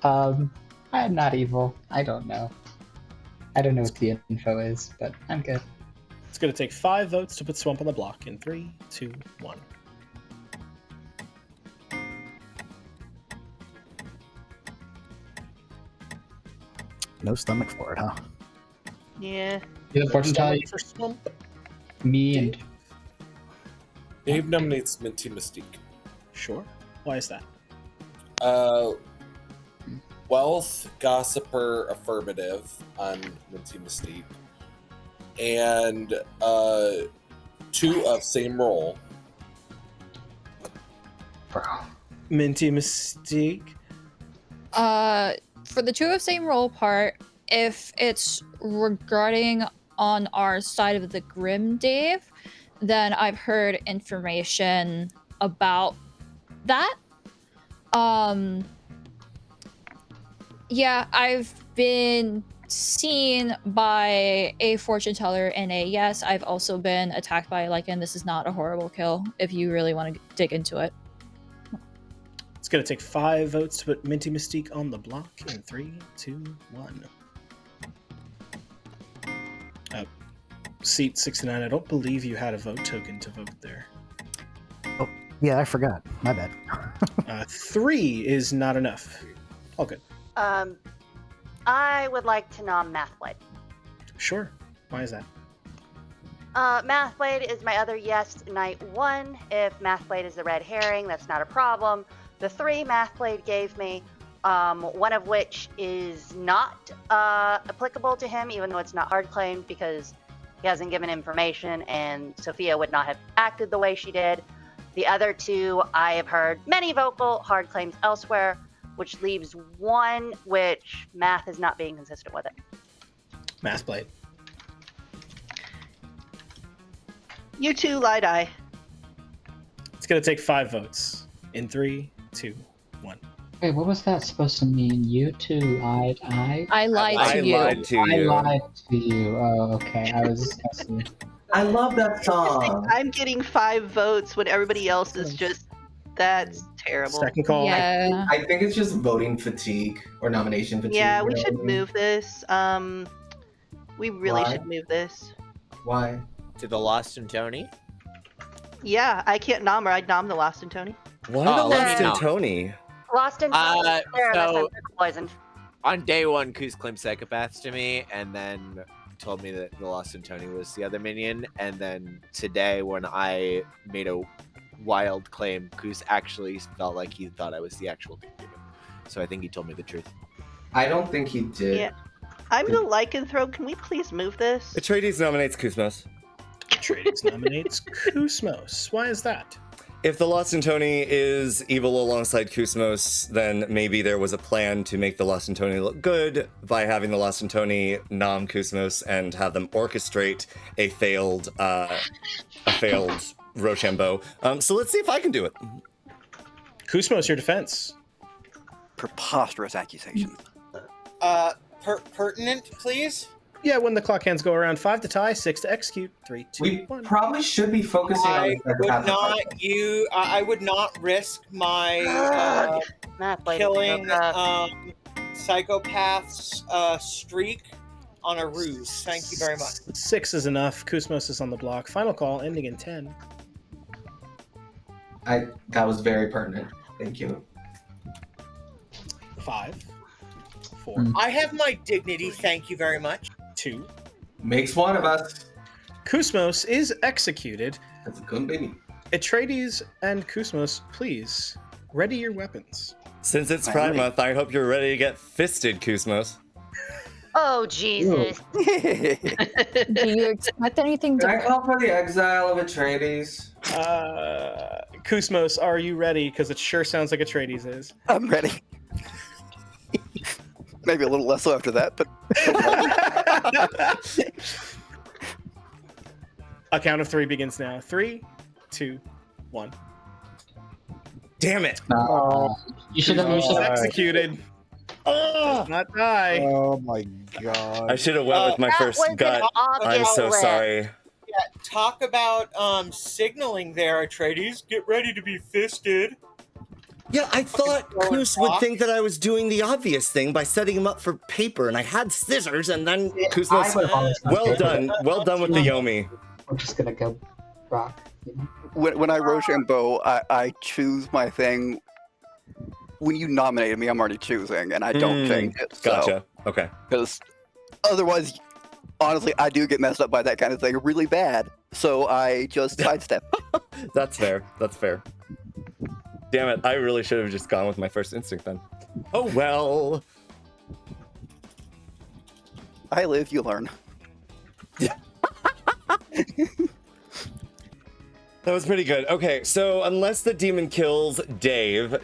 I'm not evil. I don't know. I don't know what the info is, but I'm good. It's going to take 5 votes to put Swamp on the block in 3, 2, 1. No stomach for it, huh? Yeah. You're the fortune teller. For Swamp. Me and Dave nominates Minty Mystique. Sure. Why is that? Wealth, Gossiper, Affirmative on Minty Mystique. And 2 of same role. Minty Mystique. For the 2 of same role part, if it's regarding on our side of the Grim Dave, then I've heard information about that. Yeah, I've been seen by a fortune teller and yes, I've also been attacked by Lycan. This is not a horrible kill if you really want to dig into it. It's going to take 5 votes to put Minty Mystique on the block in 3, 2, 1. Seat 69, I don't believe you had a vote token to vote there. Oh, yeah, I forgot. My bad. 3 is not enough. All good. I would like to nom Mathblade. Sure. Why is that? Mathblade is my other yes, Knight 1. If Mathblade is the red herring, that's not a problem. The 3 Mathblade gave me, one of which is not applicable to him, even though it's not hard claimed because he hasn't given information and Sophia would not have acted the way she did. The other 2, I have heard many vocal hard claims elsewhere, which leaves 1 which Math is not being consistent with it. Mathblade. You too, Light-Eye. It's going to take 5 votes in 3, 2, 1. Wait, what was that supposed to mean? You two lied. I lied to you. I lied to you. I lied to you. Oh, okay. I was. I love that song. I'm getting 5 votes when everybody else is just. That's terrible. Second call. Yeah. I think it's just voting fatigue or nomination fatigue. Yeah, we you know should what I mean? move this. We really Why? should move this. Why? To the Lost and Tony? Yeah, I can't nom her. I'd nom the Lost and Tony. Why Oh, the let me Lost and know. Tony? Lost in so- poisoned. On day 1, Coos claimed Psychopaths to me, and then told me that the Lost and Tony was the other minion. And then today, when I made a wild claim, Coos actually felt like he thought I was the actual minion. So I think he told me the truth. I don't think he did. Yeah. I'm the lycanthrope. Can we please move this? Etreides nominates Kusmos. Etreides nominates Kusmos. Why is that? If the Lost and Tony is evil alongside Kusmos, then maybe there was a plan to make the Lost and Tony look good by having the Lost and Tony nom Kusmos and have them orchestrate a failed Rochambeau. So let's see if I can do it. Kusmos, your defense. Preposterous accusation. Pertinent, please? Yeah, when the clock hands go around, 5 to tie, 6 to execute, 3, 2, We 1. probably should be focusing on I the would psychopath. not I would not risk my Mathblade. killing Psychopath's streak on a ruse. Thank you very much. 6 is enough. Kusmos is on the block. Final call, ending in 10. That was very pertinent. Thank you. 5, 4, I have my dignity, thank you very much. 2. Makes one of us. Kusmos is executed. That's a good baby. Etreides and Kusmos, please ready your weapons. Since it's Pride Month, I hope you're ready to get fisted, Kusmos. Oh, Jesus. Do you expect anything Can I different? call for the exile of Etreides? Kusmos, are you ready? Because it sure sounds like Etreides is. I'm ready. Maybe a little less so after that, but. A count of 3 begins now. 3, 2, 1. Damn it! You should have executed. Does not die. Oh my god! I should have went with my That first was an gut. I'm obvious so flip. sorry. Yeah, talk about signaling there, Atreides. Get ready to be fisted. Yeah, I thought Kus would think that I was doing the obvious thing by setting him up for paper, and I had scissors, and then Kusmos. Well done with the Yomi. We're just gonna go rock. You know? When I Rochambeau, I choose my thing. When you nominated me, I'm already choosing, and I don't change it. So, Gotcha. Okay. Because otherwise, honestly, I do get messed up by that kind of thing really bad. So I just sidestep. That's fair. That's fair. Damn it, I really should have just gone with my first instinct then. Oh well. I live, you learn. That was pretty good. Okay, so unless the demon kills Dave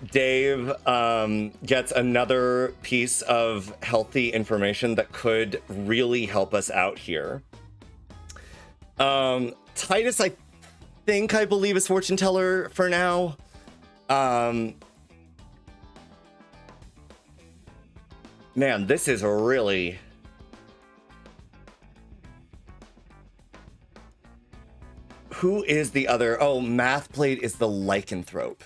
gets another piece of healthy information that could really help us out here. Titus, I believe is fortune teller for now. Man, this is really... Who is the other? Oh, Mathblade is the lycanthrope.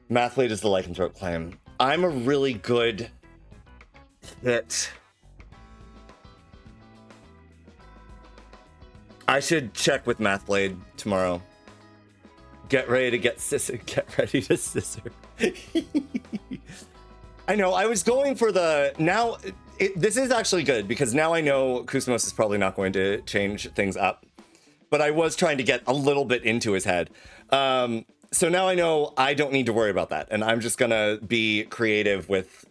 Mathblade is the lycanthrope claim. I'm a really good hit. I should check with Mathblade tomorrow. Get ready to get scissor. Get ready to scissor. I know, I was going for the... Now, this is actually good, because now I know Kusmos is probably not going to change things up. But I was trying to get a little bit into his head. So now I know I don't need to worry about that. And I'm just going to be creative with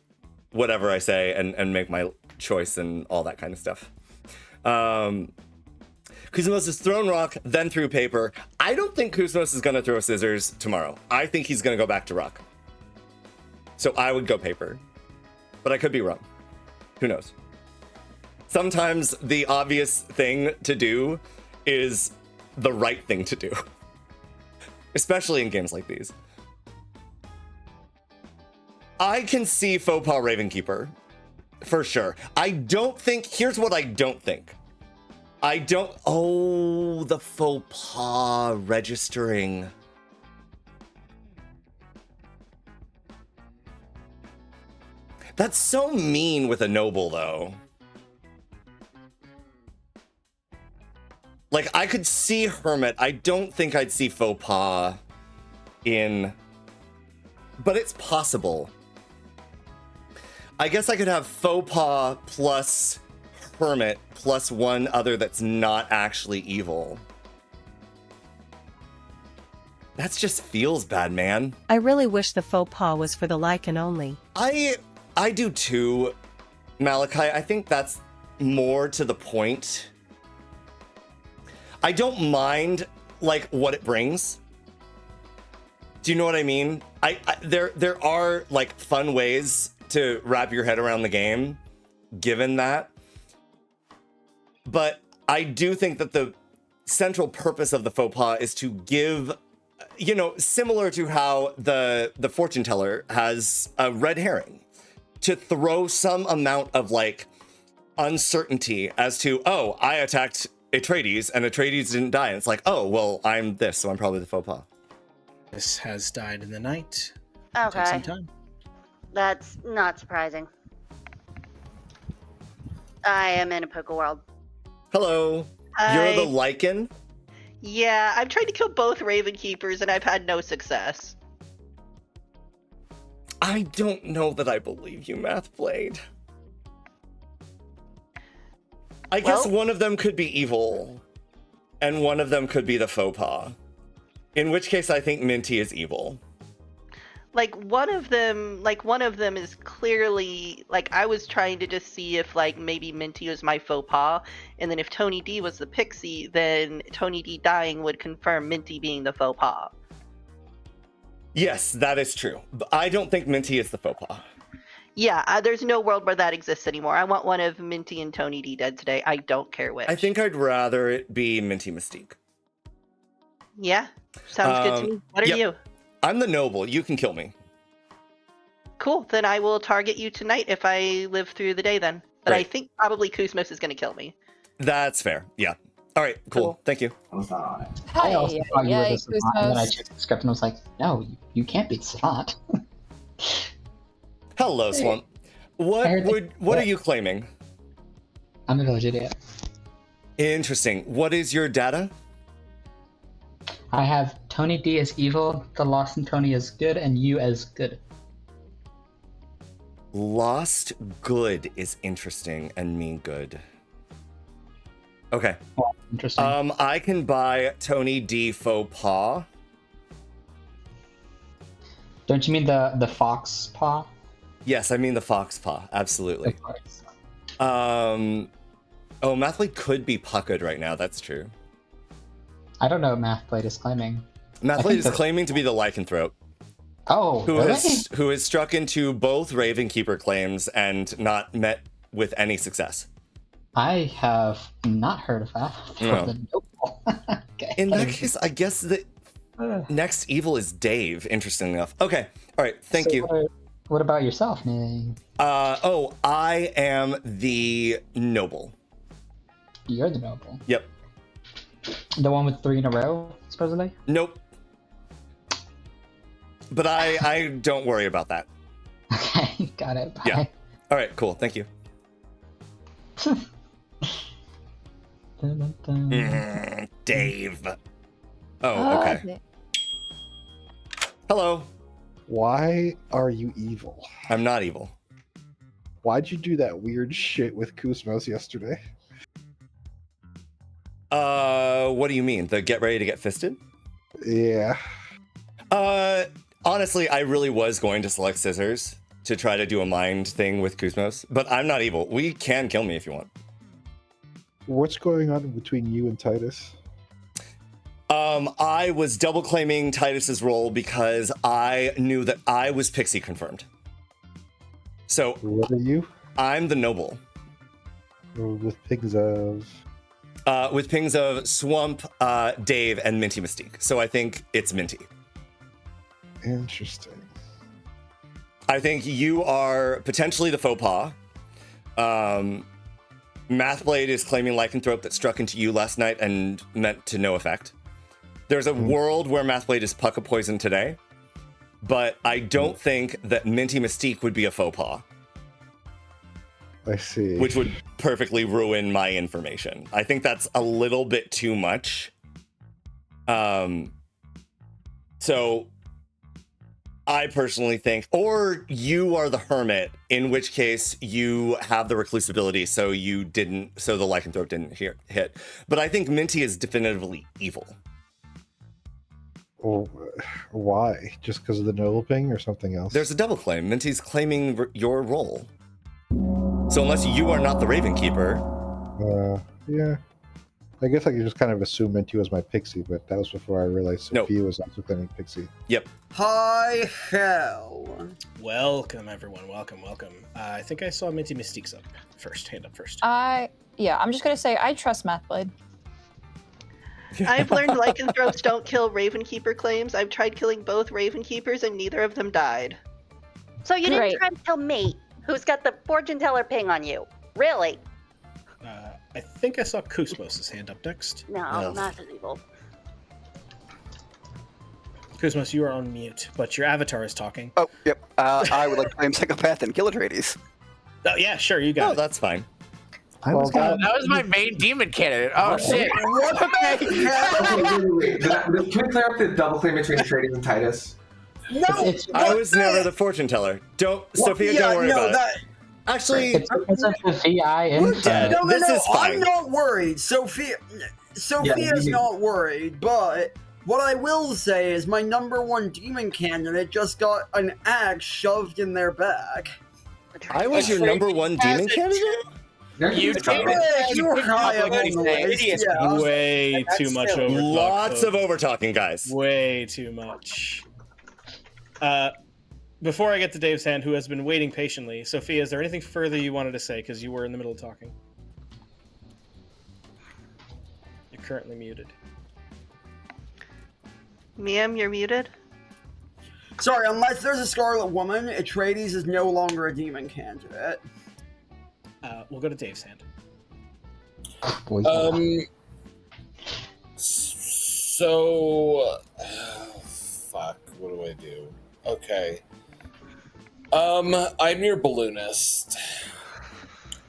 whatever I say and make my choice and all that kind of stuff. Kusmos has thrown rock, then threw paper. I don't think Kusmos is going to throw scissors tomorrow. I think he's going to go back to rock. So I would go paper. But I could be wrong. Who knows? Sometimes the obvious thing to do is the right thing to do. Especially in games like these. I can see Faux Pas Ravenkeeper. For sure. I don't think... Here's what I don't think. I don't... Oh, the Faux Pas registering. That's so mean with a noble, though. Like, I could see Hermit. I don't think I'd see Faux Pas in... But it's possible. I guess I could have Faux Pas plus Hermit plus one other that's not actually evil. That just feels bad, man. I really wish the Faux Pas was for the Lycan only. I do too, Malachi. I think that's more to the point. I don't mind, like, what it brings. Do you know what I mean? There are, like, fun ways to wrap your head around the game, given that. But I do think that the central purpose of the faux pas is to give, you know, similar to how the fortune teller has a red herring, to throw some amount of, like, uncertainty as to, oh, I attacked Etreides and Etreides didn't die. And it's like, oh, well, I'm this, so I'm probably the faux pas. This has died in the night. Okay. Take some time. That's not surprising. I am in a poker world. Hello. Hi. You're the Lycan? Yeah, I've tried to kill both Raven Keepers and I've had no success. I don't know that I believe you, Mathblade. I guess one of them could be evil, and one of them could be the faux pas. In which case, I think Minty is evil. Like one of them is clearly like I was trying to just see if like maybe Minty was my faux pas, and then if Tony D was the pixie, then Tony D dying would confirm Minty being the faux pas. Yes, that is true. But I don't think Minty is the faux pas. Yeah, there's no world where that exists anymore. I want one of Minty and Tony D dead today. I don't care which. I think I'd rather it be Minty Mystique. Yeah, sounds good to me. What are you? I'm the noble. You can kill me. Cool. Then I will target you tonight if I live through the day then. But I Right. think probably Kuzmos is going to kill me. That's fair. Yeah. All right. Cool. Thank you. I was not on it. I also thought you were yay, the savant, and then I Kuzmos. checked the script and was like, no, you can't be the savant. Hello, Swamp. What are you claiming? I'm a village idiot. Interesting. What is your data? I have Tony D as evil, the Lost and Tony as good, and you as good. Lost good is interesting and me good. Okay. Oh, interesting. I can buy Tony D faux pas. Don't you mean the fox paw? Yes, I mean the fox paw. Absolutely. Of course. Oh, Mathley could be puckered right now. That's true. I don't know what Mathblade is claiming. Mathley is claiming to be the lycanthrope. Oh, who really? has struck into both Ravenkeeper claims and not met with any success. I have not heard of that. No. Okay. In that case, I guess the next evil is Dave. Interesting enough. Okay. All right. Thank you. What about yourself, Ning? I am the noble. You're the noble. Yep. The one with 3 in a row, supposedly? Nope. But I don't worry about that. Okay, got it. Bye. Yeah. All right, cool. Thank you. Dave. Oh, okay. Hello. Why are you evil? I'm not evil. Why'd you do that weird shit with Kuzmos yesterday? What do you mean? The get ready to get fisted? Yeah. Honestly, I really was going to select scissors to try to do a mind thing with Kuzmos, but I'm not evil. We can kill me if you want. What's going on between you and Titus? I was double claiming Titus's role because I knew that I was pixie confirmed. So what are you? I'm the noble. With pings of Swamp, Dave, and Minty Mystique. So I think it's Minty. Interesting. I think you are potentially the faux pas. Mathblade is claiming lycanthrope that struck into you last night and meant to no effect. There's a world where Mathblade is pucka poisoned today, but I don't think that Minty Mystique would be a faux pas. I see. Which would perfectly ruin my information. I think that's a little bit too much. So I personally think, or you are the Hermit, in which case you have the recluse ability, so the lycanthrope didn't hit. But I think Minty is definitively evil. Well, why? Just because of the noble ping or something else? There's a double claim. Minty's claiming your role. So unless you are not the Ravenkeeper. Yeah. I guess I could just kind of assume Minty was my pixie, but that was before I realized Sophia was also claiming pixie. Yep. Hi, hell. Welcome, everyone. Welcome. I think I saw Minty Mystique's up first. Hand up first. I'm just gonna say I trust Mathblade. I've learned lycanthropes don't kill Ravenkeeper claims. I've tried killing both Ravenkeepers and neither of them died. So you didn't Great. try to kill me, who's got the fortune teller ping on you. Really? I think I saw Kuzmos' hand up next. No, not as evil. Kuzmos, you are on mute, but your avatar is talking. Oh, yep. I would like to claim Psychopath and kill Etreides. Oh, yeah, sure, you got it. That's fine. That was my main demon candidate. Oh, shit. Okay, wait. Can we clear up the double claim between Etreides and Titus? No! I was never the fortune teller. Sophia, don't worry about it. Actually, It's because of the VI info. This is fine. I'm not worried. Sophia's you- not worried, but What I will say is my ¡1 demon candidate just got an axe shoved in their back. I was your #1 demon candidate? You were high up on the list, yeah. Way too much over. Lots of over talking, guys. Way too much. Before I get to Dave's hand, who has been waiting patiently, Sophia, is there anything further you wanted to say? Because you were in the middle of talking. You're currently muted. Ma'am, you're muted. Sorry, unless there's a Scarlet Woman, Etreides is no longer a demon candidate. We'll go to Dave's hand. So, fuck. What do I do? Okay. I'm your balloonist.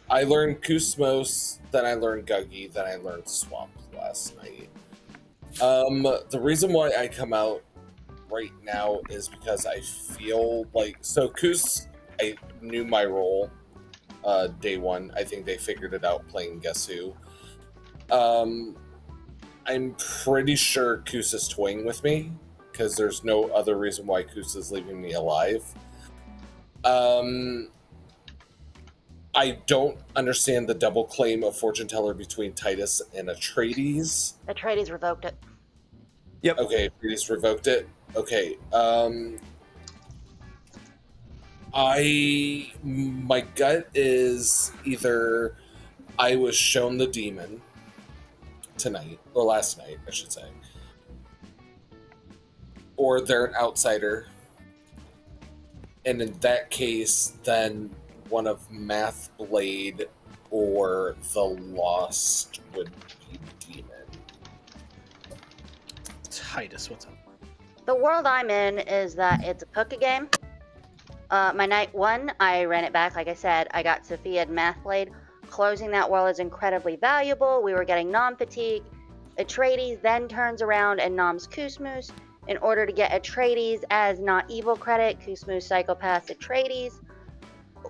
I learned Kusmos, then I learned Guggy, then I learned Swamp last night. The reason why I come out right now is because I feel like, so Kus, I knew my role day one. I think they figured it out playing Guess Who. I'm pretty sure Kus is toying with me because there's no other reason why Kus is leaving me alive. I don't understand the double claim of Fortune Teller between Titus and Etreides. Etreides revoked it. Yep. Okay, Etreides revoked it. Okay. My gut is either I was shown the demon tonight, or last night, I should say, or they're an outsider. And in that case, then one of Math Blade or the Lost would be demon. Titus, what's up? The world I'm in is that it's a puka game. My night one, I ran it back. Like I said, I got Sophia and Math Blade. Closing that world is incredibly valuable. We were getting nom-fatigue. Etreides then turns around and noms Kusmus in order to get Etreides as not evil credit. Kusmus, Psychopath, Etreides.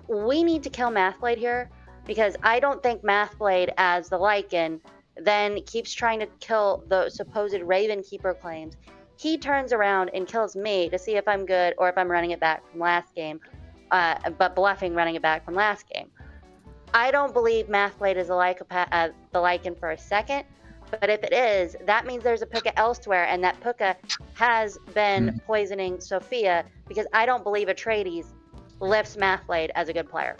We need to kill Mathblade here because I don't think Mathblade as the Lycan then keeps trying to kill the supposed Raven Keeper claims. He turns around and kills me to see if I'm good or if I'm running it back from last game, but bluffing running it back from last game. I don't believe Mathblade is the Lycan for a second, but if it is, that means there's a Puka elsewhere, and that Puka has been poisoning Sophia because I don't believe Etreides lifts Mathblade as a good player.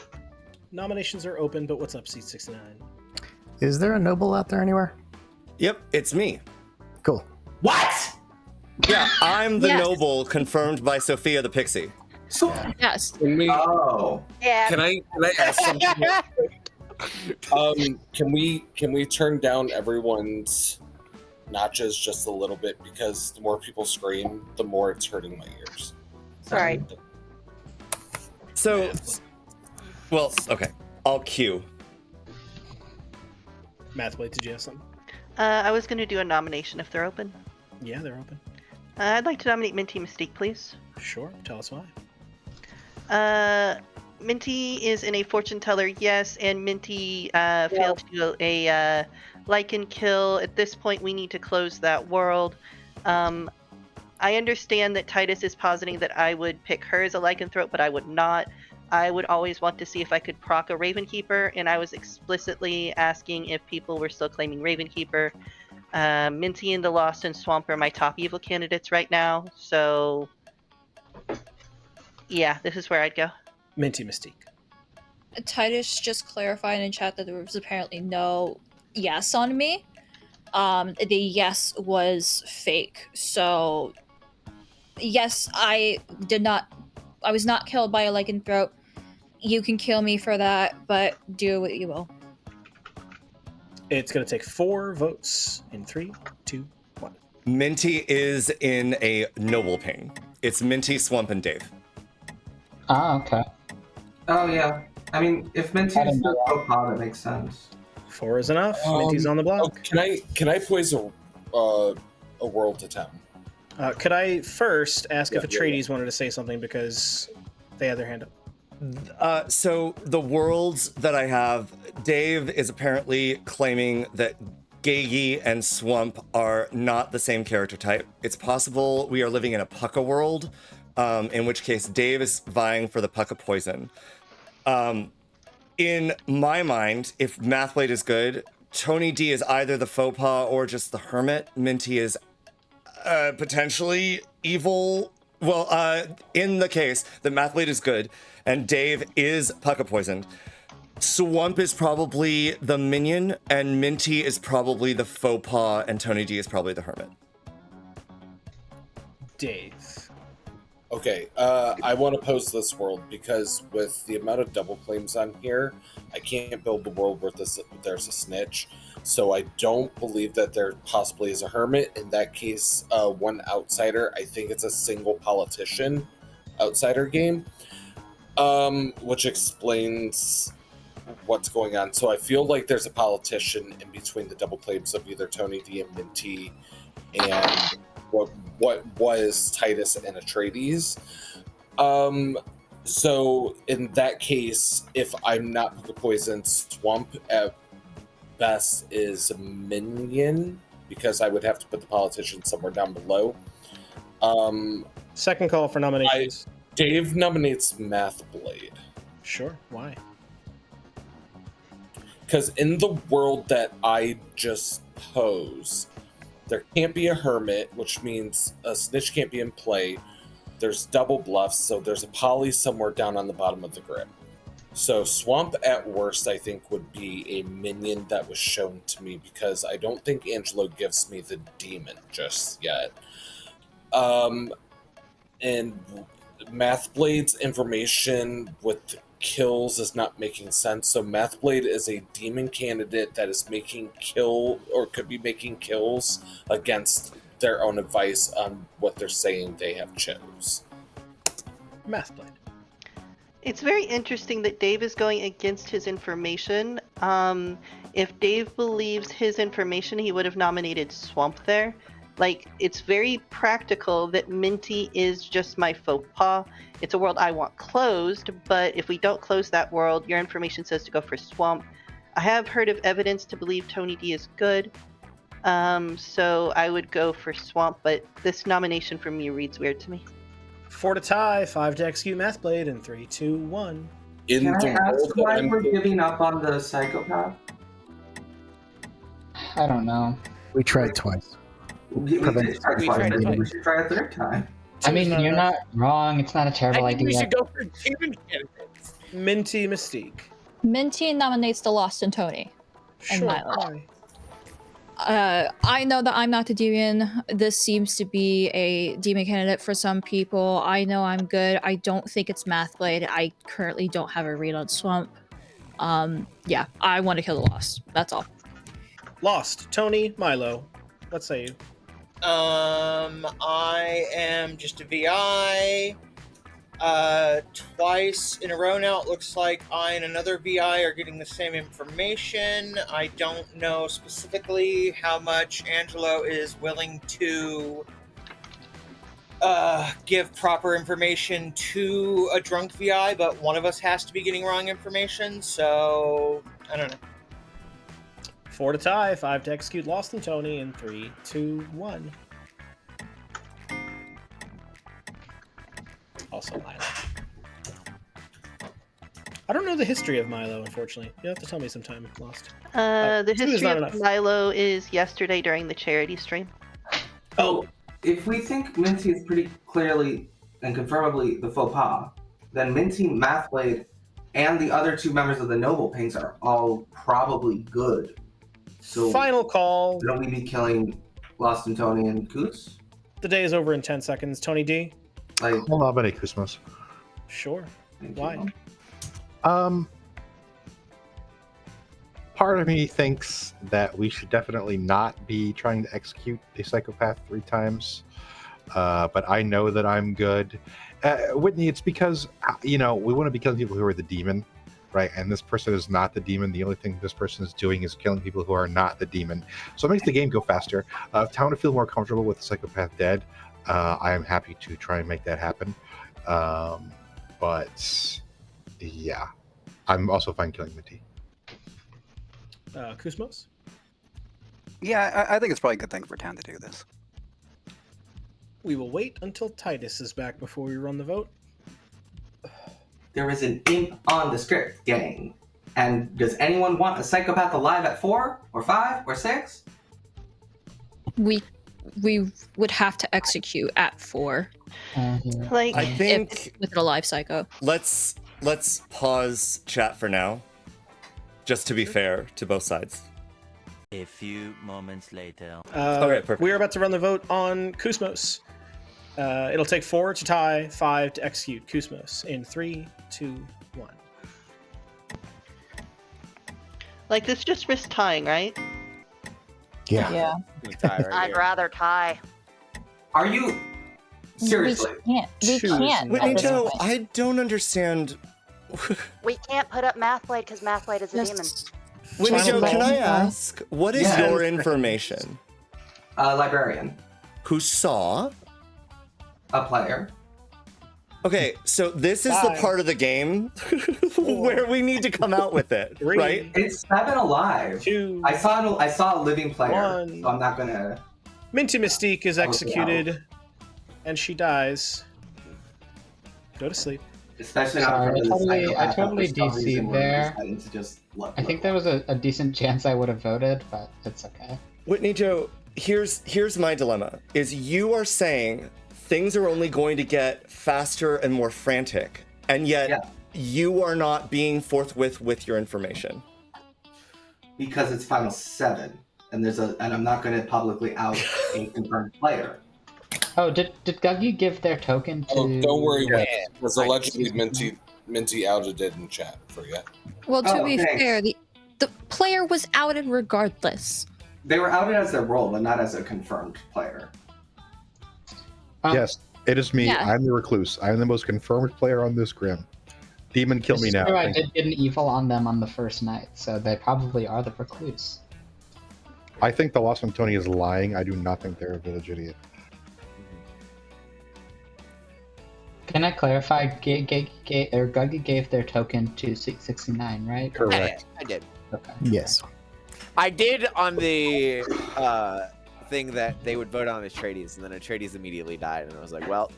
Nominations are open, but what's up, Seat 69? Is there a noble out there anywhere? Yep, it's me. Cool. What? Yeah, I'm the noble confirmed by Sophia the Pixie. So yes. Can we, yeah. Can I ask something? Can we turn down everyone's notches just a little bit, because the more people scream, the more it's hurting my ears. Sorry. So, well, okay. I'll cue. Mathblade, did you have something? I was going to do a nomination if they're open. Yeah, they're open. I'd like to nominate Minty Mystique, please. Sure. Tell us why. Minty is in a fortune teller, yes, and Minty failed to do a Lycan kill. At this point, we need to close that world. I understand that Titus is positing that I would pick her as a Lycanthrope, but I would not. I would always want to see if I could proc a Ravenkeeper, and I was explicitly asking if people were still claiming Ravenkeeper. Minty and the Lost and Swamp are my top evil candidates right now, so yeah, this is where I'd go. Minty Mystique. Titus just clarified in chat that there was apparently no yes on me. The yes was fake. So yes, I was not killed by a lycanthrope. You can kill me for that, but do what you will. It's going to take 4 votes in 3, 2, 1. Minty is in a noble ping. It's Minty, Swamp, and Dave. Oh, okay. Oh, yeah. I mean, if Minty is the Psychopath, that makes sense. 4 is enough. Minty's on the block. Can I poise a world to 10? Could I first ask if Etreides wanted to say something because they had their hand up? So the worlds that I have, Dave is apparently claiming that Gagi and Swamp are not the same character type. It's possible we are living in a Pucka world, in which case Dave is vying for the Pucka poison. In my mind, if Mathblade is good, Tony D is either the faux pas or just the Hermit. Minty is potentially evil. Well, in the case that Mathblade is good and Dave is Pucka poisoned, Swamp is probably the minion and Minty is probably the faux pas and Tony D is probably the Hermit. Dave. Okay, I want to pose this world because with the amount of double claims on here, I can't build the world where there's a snitch. So I don't believe that there possibly is a hermit. In that case, one outsider. I think it's a single politician outsider game, which explains what's going on. So I feel like there's a politician in between the double claims of either Tony D and Minty and what was Titus and Etreides. So in that case, if I'm not Pucka poisoned, Swamp at best is a minion because I would have to put the politician somewhere down below. Second call for nominations. Dave nominates Mathblade. Sure, why? Because in the world that I just posed, there can't be a hermit, which means a snitch can't be in play. There's double bluffs, so there's a poly somewhere down on the bottom of the grid. So Swamp at worst, I think, would be a minion that was shown to me because I don't think Angelo gives me the demon just yet. And Mathblade's information with the kills is not making sense. So Mathblade is a demon candidate that is making kill or could be making kills against their own advice on what they're saying they have chose. Mathblade. It's very interesting that Dave is going against his information. If Dave believes his information, he would have nominated Swamp there. Like, it's very practical that Minty is just my faux pas. It's a world I want closed, but if we don't close that world, your information says to go for Swamp. I have heard of evidence to believe Tony D is good, so I would go for Swamp, but this nomination from me reads weird to me. 4 to tie, 5 to execute Mathblade, and 3, 2, 1. Can I ask why we're giving up on the psychopath? I don't know. We tried twice. We did try twice. Maybe we should try a third time. I mean, you're not wrong. It's not a terrible I think idea. we should go for demon candidates. Minty Mystique. Minty nominates the Lost and Tony. And Sure. Milo. Why? I know that I'm not the demon. This seems to be a demon candidate for some people. I know I'm good. I don't think it's Mathblade. I currently don't have a read on Swamp. Yeah, I want to kill the Lost. That's all. Lost, Tony, Milo. What say you? I am just a VI. Twice in a row now, it looks like I and another VI are getting the same information. I don't know specifically how much Angelo is willing to give proper information to a drunk VI, but one of us has to be getting wrong information, so I don't know. 4 to tie, 5 to execute Lost and Tony, and 3, 2, 1. Also Milo. I don't know the history of Milo, unfortunately. You'll have to tell me sometime, Lost. The two is history not of enough. Milo is yesterday during the charity stream. Oh, if we think Minty is pretty clearly and confirmably the faux pas, then Minty, Mathblade, and the other two members of the Noble Pinks are all probably good. So Final call. don't we be killing Lost and Tony and Coos? The day is over in 10 seconds. Tony D? Like, I'll nominate Christmas. Sure. Why? Part of me thinks that we should definitely not be trying to execute a psychopath 3 times. But I know that I'm good. Whitney, it's because, we want to be killing people who are the demon, right? And this person is not the demon. The only thing this person is doing is killing people who are not the demon. So it makes the game go faster. If I want to feel more comfortable with the psychopath dead, I am happy to try and make that happen. But yeah, I'm also fine killing Minty. Kusmos? Yeah, I think it's probably a good thing for town to do this. We will wait until Titus is back before we run the vote. There is an imp on the script, gang. And does anyone want a psychopath alive at 4 or 5 or 6? We would have to execute at 4. Like, I think with a live psycho. let's pause chat for now, just to be fair to both sides. A few moments later. Okay, perfect. We are about to run the vote on Kusmos. It'll take 4 to tie, 5 to execute Kusmos in 3, 2, 1. like this just risks tying, right? Yeah. I'd rather tie. Are you seriously? We can't. Whitney Joe, I don't understand. We can't put up Mathblade because Mathblade is a demon. Whitney Joe, can I ask, what is your information? Librarian. Who saw? A player. Okay, so this is the part of the game where we need to come out with it, right? It's 7 alive. 2. I saw a living player, 1. so I'm not gonna. Minty Mystique is executed, and she dies. Go to sleep. Especially Sorry, I totally for some reason DC'd we're there. deciding to just look. I think there was a decent chance I would have voted, but it's okay. Whitney Joe, here's my dilemma: is you are saying things are only going to get faster and more frantic, and yet you are not being forthwith with your information. Because it's final 7, and I'm not going to publicly out a confirmed player. Oh, did Guggy give their token to? Oh, don't worry, Wes. Because allegedly Minty outed it in chat for you. Well, to be fair, the player was outed regardless. They were outed as their role, but not as a confirmed player. Yes, it is me. Yeah. I'm the recluse. I'm the most confirmed player on this grim. Demon, kill me now. True, I Thank did get an evil on them on the first night, so they probably are the recluse. I think the Lost Tony is lying. I do not think they're a village idiot. Can I clarify? Guggy gave their token to 669, right? Correct. I did. Okay. Yes. I did on the thing that they would vote on Etreides, and then Etreides immediately died, and I was like, well,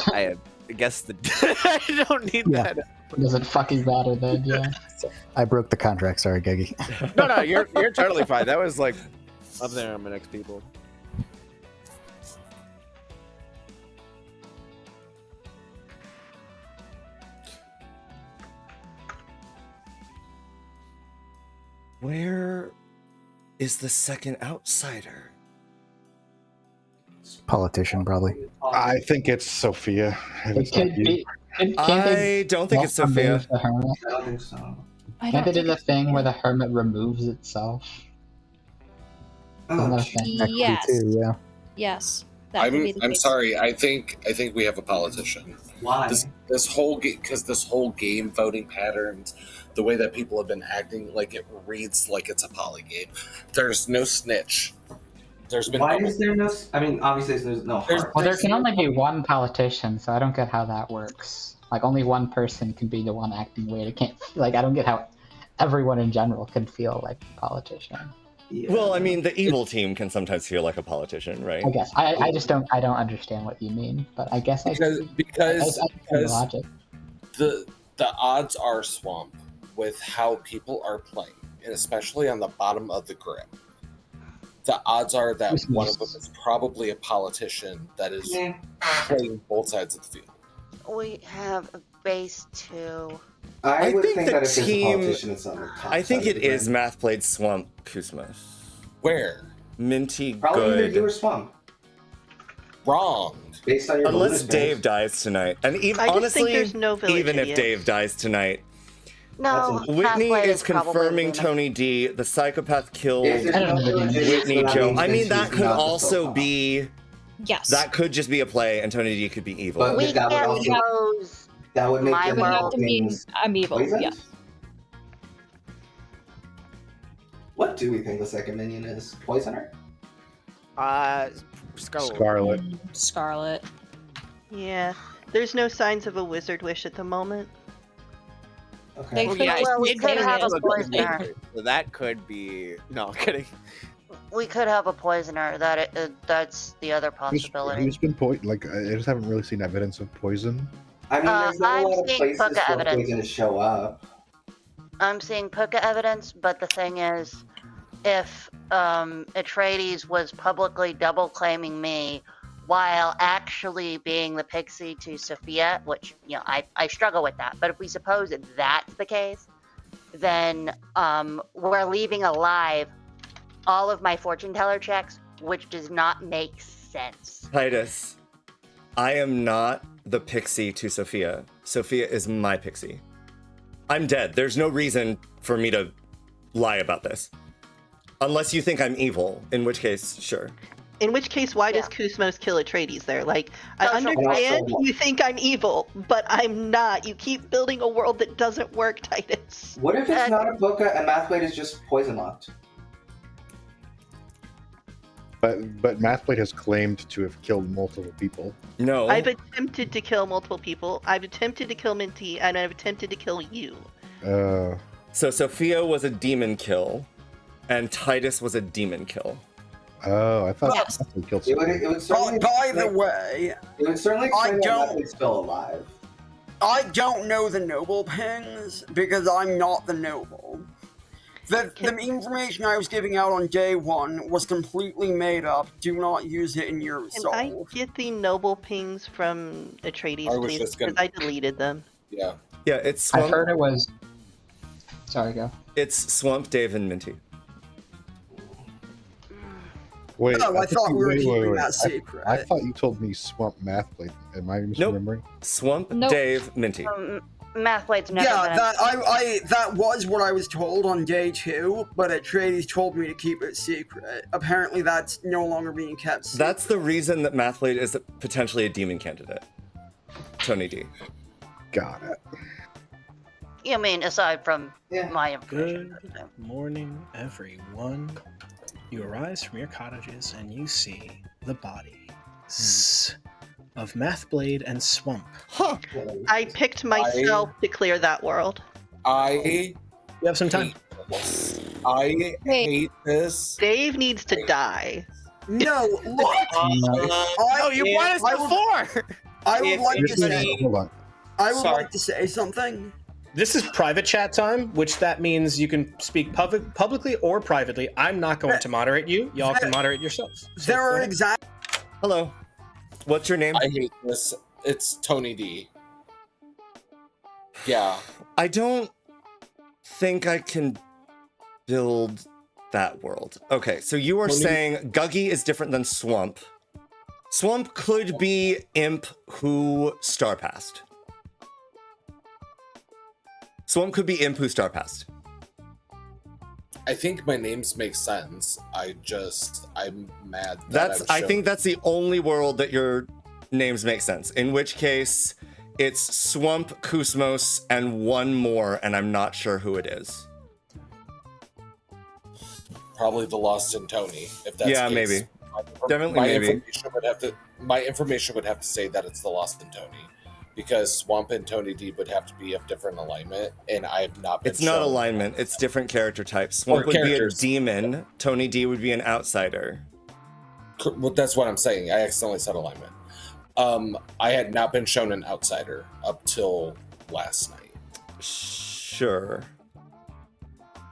I guess I don't need that. Does it fucking matter then? Yeah. I broke the contract. Sorry, Guggy. No, you're totally fine. That was like up there on my next people. Where is the second outsider? Politician, probably. I think it's Sophia. It could be. I don't think it's Sophia. The hermit? I don't think so. Can't they do the thing where the hermit removes itself? Oh, Yes. Yeah. Yes. That would be the I'm case. sorry. I think we have a politician. Why? This whole game voting patterns, the way that people have been acting, like it reads like it's a poly game. There's no snitch. There's been. Why is there no? I mean, obviously there's no. Well, there can only be one politician, so I don't get how that works. Like, only one person can be the one acting weird. It can't. Like, I don't get how everyone in general can feel like a politician. Yeah. Well, I mean, the evil team can sometimes feel like a politician, right? I guess I just don't. I don't understand what you mean, but I guess because I the logic. The odds are swamp with how people are playing, and especially on the bottom of the grid. The odds are that one of them is probably a politician that is playing both sides of the field. We have a base 2. I would think think the that if there's a team- politician, it's on the top I think side it of the is grid. Math Played Swamp Kusmos. Where? Minty Probably either good. you or Swamp. Wrong. Based on your Unless belief Dave dies tonight. And even I just honestly, think there's no village even if idiot. Dave dies tonight, No, Whitney Mathblade is probably confirming the Tony D. The psychopath killed If there's no village idiots, Whitney then Joe. means I mean, that he's could not the also so-called. be. Yes. That could just be a play, and Tony D could be evil. But We that would can't also impose that would make my them It would have world to be things I'm evil. poisoned? Yeah. What do we think the second minion is? Poisoner? Scarlet. Scarlet. Yeah. There's no signs of a wizard wish at the moment. Okay. They Well, could yeah, just we be could saying have it a as poisoner. So that could be no I'm kidding. We could have a poisoner. That's the other possibility. Who's been I just haven't really seen evidence of poison. I mean, there's not I'm a lot of seeing places Puka for evidence. poison to show up. I'm seeing Puka evidence, but the thing is, if Etreides was publicly double claiming me while actually being the pixie to Sophia, which, I struggle with that. But if we suppose that that's the case, then we're leaving alive all of my fortune teller checks, which does not make sense. Titus, I am not the pixie to Sophia. Sophia is my pixie. I'm dead. There's no reason for me to lie about this. Unless you think I'm evil, in which case, sure. In which case, why does Kusmos kill Etreides there? Like, I Social understand you think I'm evil, but I'm not. You keep building a world that doesn't work, Titus. What if it's not a Puka and Mathblade is just poison locked? But Mathblade has claimed to have killed multiple people. No. I've attempted to kill multiple people. I've attempted to kill Minty, and I've attempted to kill you. So Sophia was a demon kill, and Titus was a demon kill. Oh, I thought Mathblade killed someone. It would certainly By the way, it would certainly explain why Mathblade's still alive. I don't know the noble pings because I'm not the noble. The information I was giving out on day one was completely made up. Do not use it in your Can soul. I get the noble pings from Etreides, I was please? just gonna- Because I deleted them. Yeah. Yeah, it's I Swamp. heard it was. Sorry, go. It's Swamp, Dave, and Minty. Wait, Oh, I thought we were keeping that I secret. thought you told me Swamp Mathblade. Am I misremembering? Swamp, Nope. Dave, Minty. Mathblade's never Yeah, been that was what I was told on day 2, but Etreides told me to keep it secret. Apparently, that's no longer being kept secret. That's the reason that Mathblade is potentially a demon candidate. Tony D. Got it. You mean aside from my information? Good morning, everyone. You arise from your cottages and you see the bodies of Mathblade and Swamp. I picked myself to clear that world. You have some time. I hate this. Dave needs to die. No, look. Oh, you won us before. I would like to say. Hold on. I would Sorry. like to say something. This is private chat time, which that means you can speak publicly or privately. I'm not going to moderate you. Y'all can moderate yourselves. So There go are ahead. exact. Hello. What's your name? I hate this. It's Tony D. Yeah. I don't think I can build that world. Okay, so you are Tony- saying Guggy is different than Swamp. Swamp could be Imp who star passed. Swamp could be Imp who star passed. I think my names make sense. I'm mad. I think that's the only world that your names make sense. In which case, it's Swamp, Kusmos, and one more, and I'm not sure who it is. Probably the Lost in Tony. If that's Yeah, the case. maybe. Definitely maybe. My information would have to say that it's the Lost in Tony, because Swamp and Tony D would have to be of different alignment, and I have not been. It's not shown- alignment, it's different character types. Swamp Or would characters. be a demon, Tony D would be an outsider. Well, that's what I'm saying. I accidentally said alignment. I had not been shown an outsider up till last night. Sure.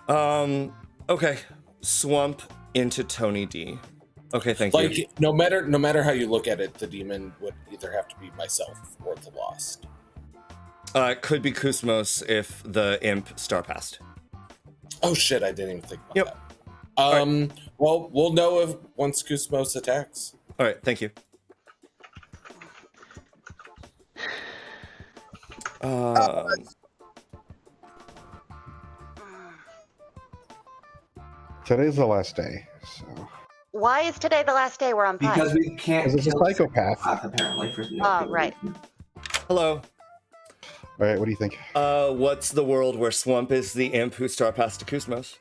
Okay. Swamp into Tony D. Okay, thank Like you. no matter how you look at it, the demon would either have to be myself or the Lost. It could be Kusmos if the imp star passed. Oh shit! I didn't even think about that. Well, we'll know if once Kusmos attacks. All right, thank you. Today's the last day, so. Why is today the last day we're on Pi? Because we can't. Because it's a kill psychopath. Apparently, for no Oh, good right. reason. Hello. All right, what do you think? What's the world where Swamp is the imp who star passed to Kusmos?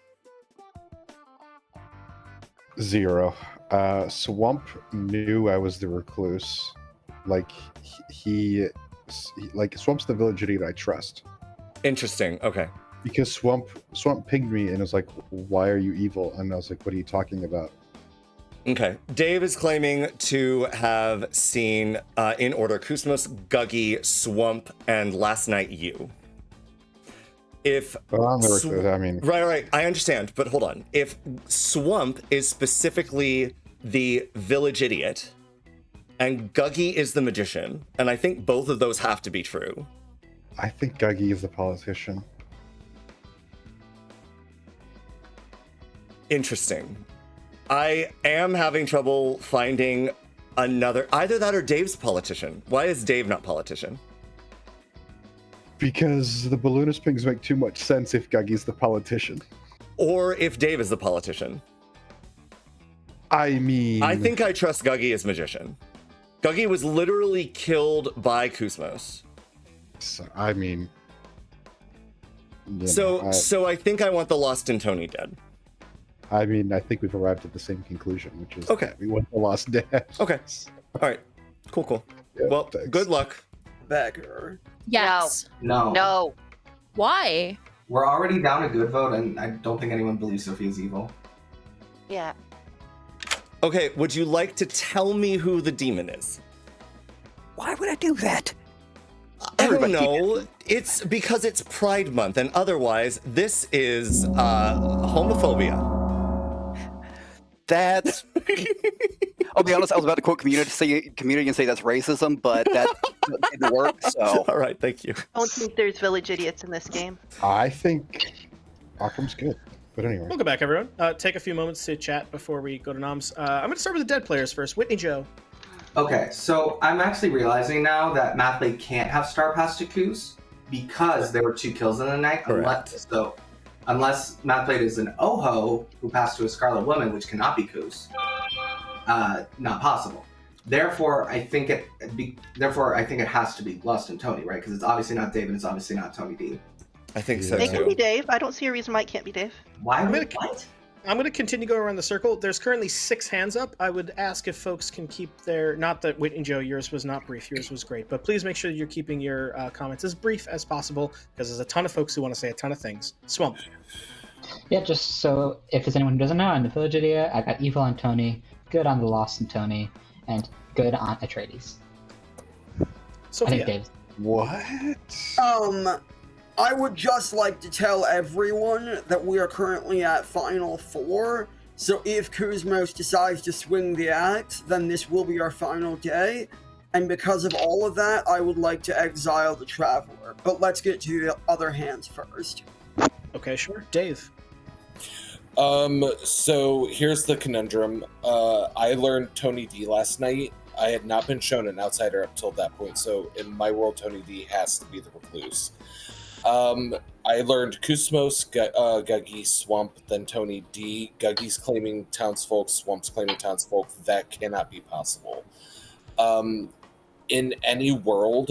0. Swamp knew I was the recluse. Like he like Swamp's the village idiot I trust. Interesting. Okay. Because Swamp pinged me and was like, "Why are you evil?" And I was like, "What are you talking about?" Okay. Dave is claiming to have seen, in order, Kusmos, Guggy, Swamp, and last night you. If Well, I'll never say that. I mean, right. I understand, but hold on. If Swamp is specifically the village idiot, and Guggy is the magician, and I think both of those have to be true. I think Guggy is the politician. Interesting. I am having trouble finding another. Either that or Dave's politician. Why is Dave not politician? Because the balloonist pings make too much sense if Guggy's the politician. Or if Dave is the politician. I mean... I think I trust Guggy as magician. Guggy was literally killed by Kusmos. So, I mean... So I think I want the Lost and Tony dead. I mean, I think we've arrived at the same conclusion, which is okay. We want the Lost dead. Okay. All right. Cool. Yeah, well, thanks. Good luck. Beggar. Yes. No. Why? We're already down a good vote, and I don't think anyone believes Sophia's evil. Yeah. Okay, would you like to tell me who the demon is? Why would I do that? I don't know. It's because it's Pride Month, and otherwise, this is homophobia. That's... I'll be honest, I was about to quote community and say that's racism, but that didn't work, so... All right, thank you. I don't think there's village idiots in this game. I think Occam's good. But anyway. Welcome back, everyone. Take a few moments to chat before we go to noms. I'm going to start with the dead players first. Whitney Joe. Okay, so I'm actually realizing now that Mathley can't have Star Pass to Coos because there were 2 kills in the night. Unless Mathley is an Oho who passed to a Scarlet Woman, which cannot be Coos, not possible. Therefore, I think it has to be Lost and Tony, right? Because it's obviously not Dave and it's obviously not Tony D. I think so It too. can be Dave. I don't see a reason why it can't be Dave. Why would what? I'm going to continue going around the circle. There's currently 6 hands up. I would ask if folks can keep their... Not that Whitney Joe, yours was not brief. Yours was great. But please make sure you're keeping your comments as brief as possible because there's a ton of folks who want to say a ton of things. Swamp. Yeah, just so if there's anyone who doesn't know, I'm the village idiot. I got evil on Tony, good on the Lost and Tony, and good on Etreides. Sophia. I think Dave's... What? I would just like to tell everyone that we are currently at Final 4, so if Kusmos decides to swing the axe, then this will be our final day, and because of all of that, I would like to exile the Traveler. But let's get to the other hands first. Okay, sure. Dave. So here's the conundrum. I learned Tony D last night. I had not been shown an outsider up till that point, so in my world, Tony D has to be the recluse. I learned Kusmos, Guggy, Swamp, then Tony D. Guggy's claiming townsfolk, Swamp's claiming townsfolk. That cannot be possible. In any world,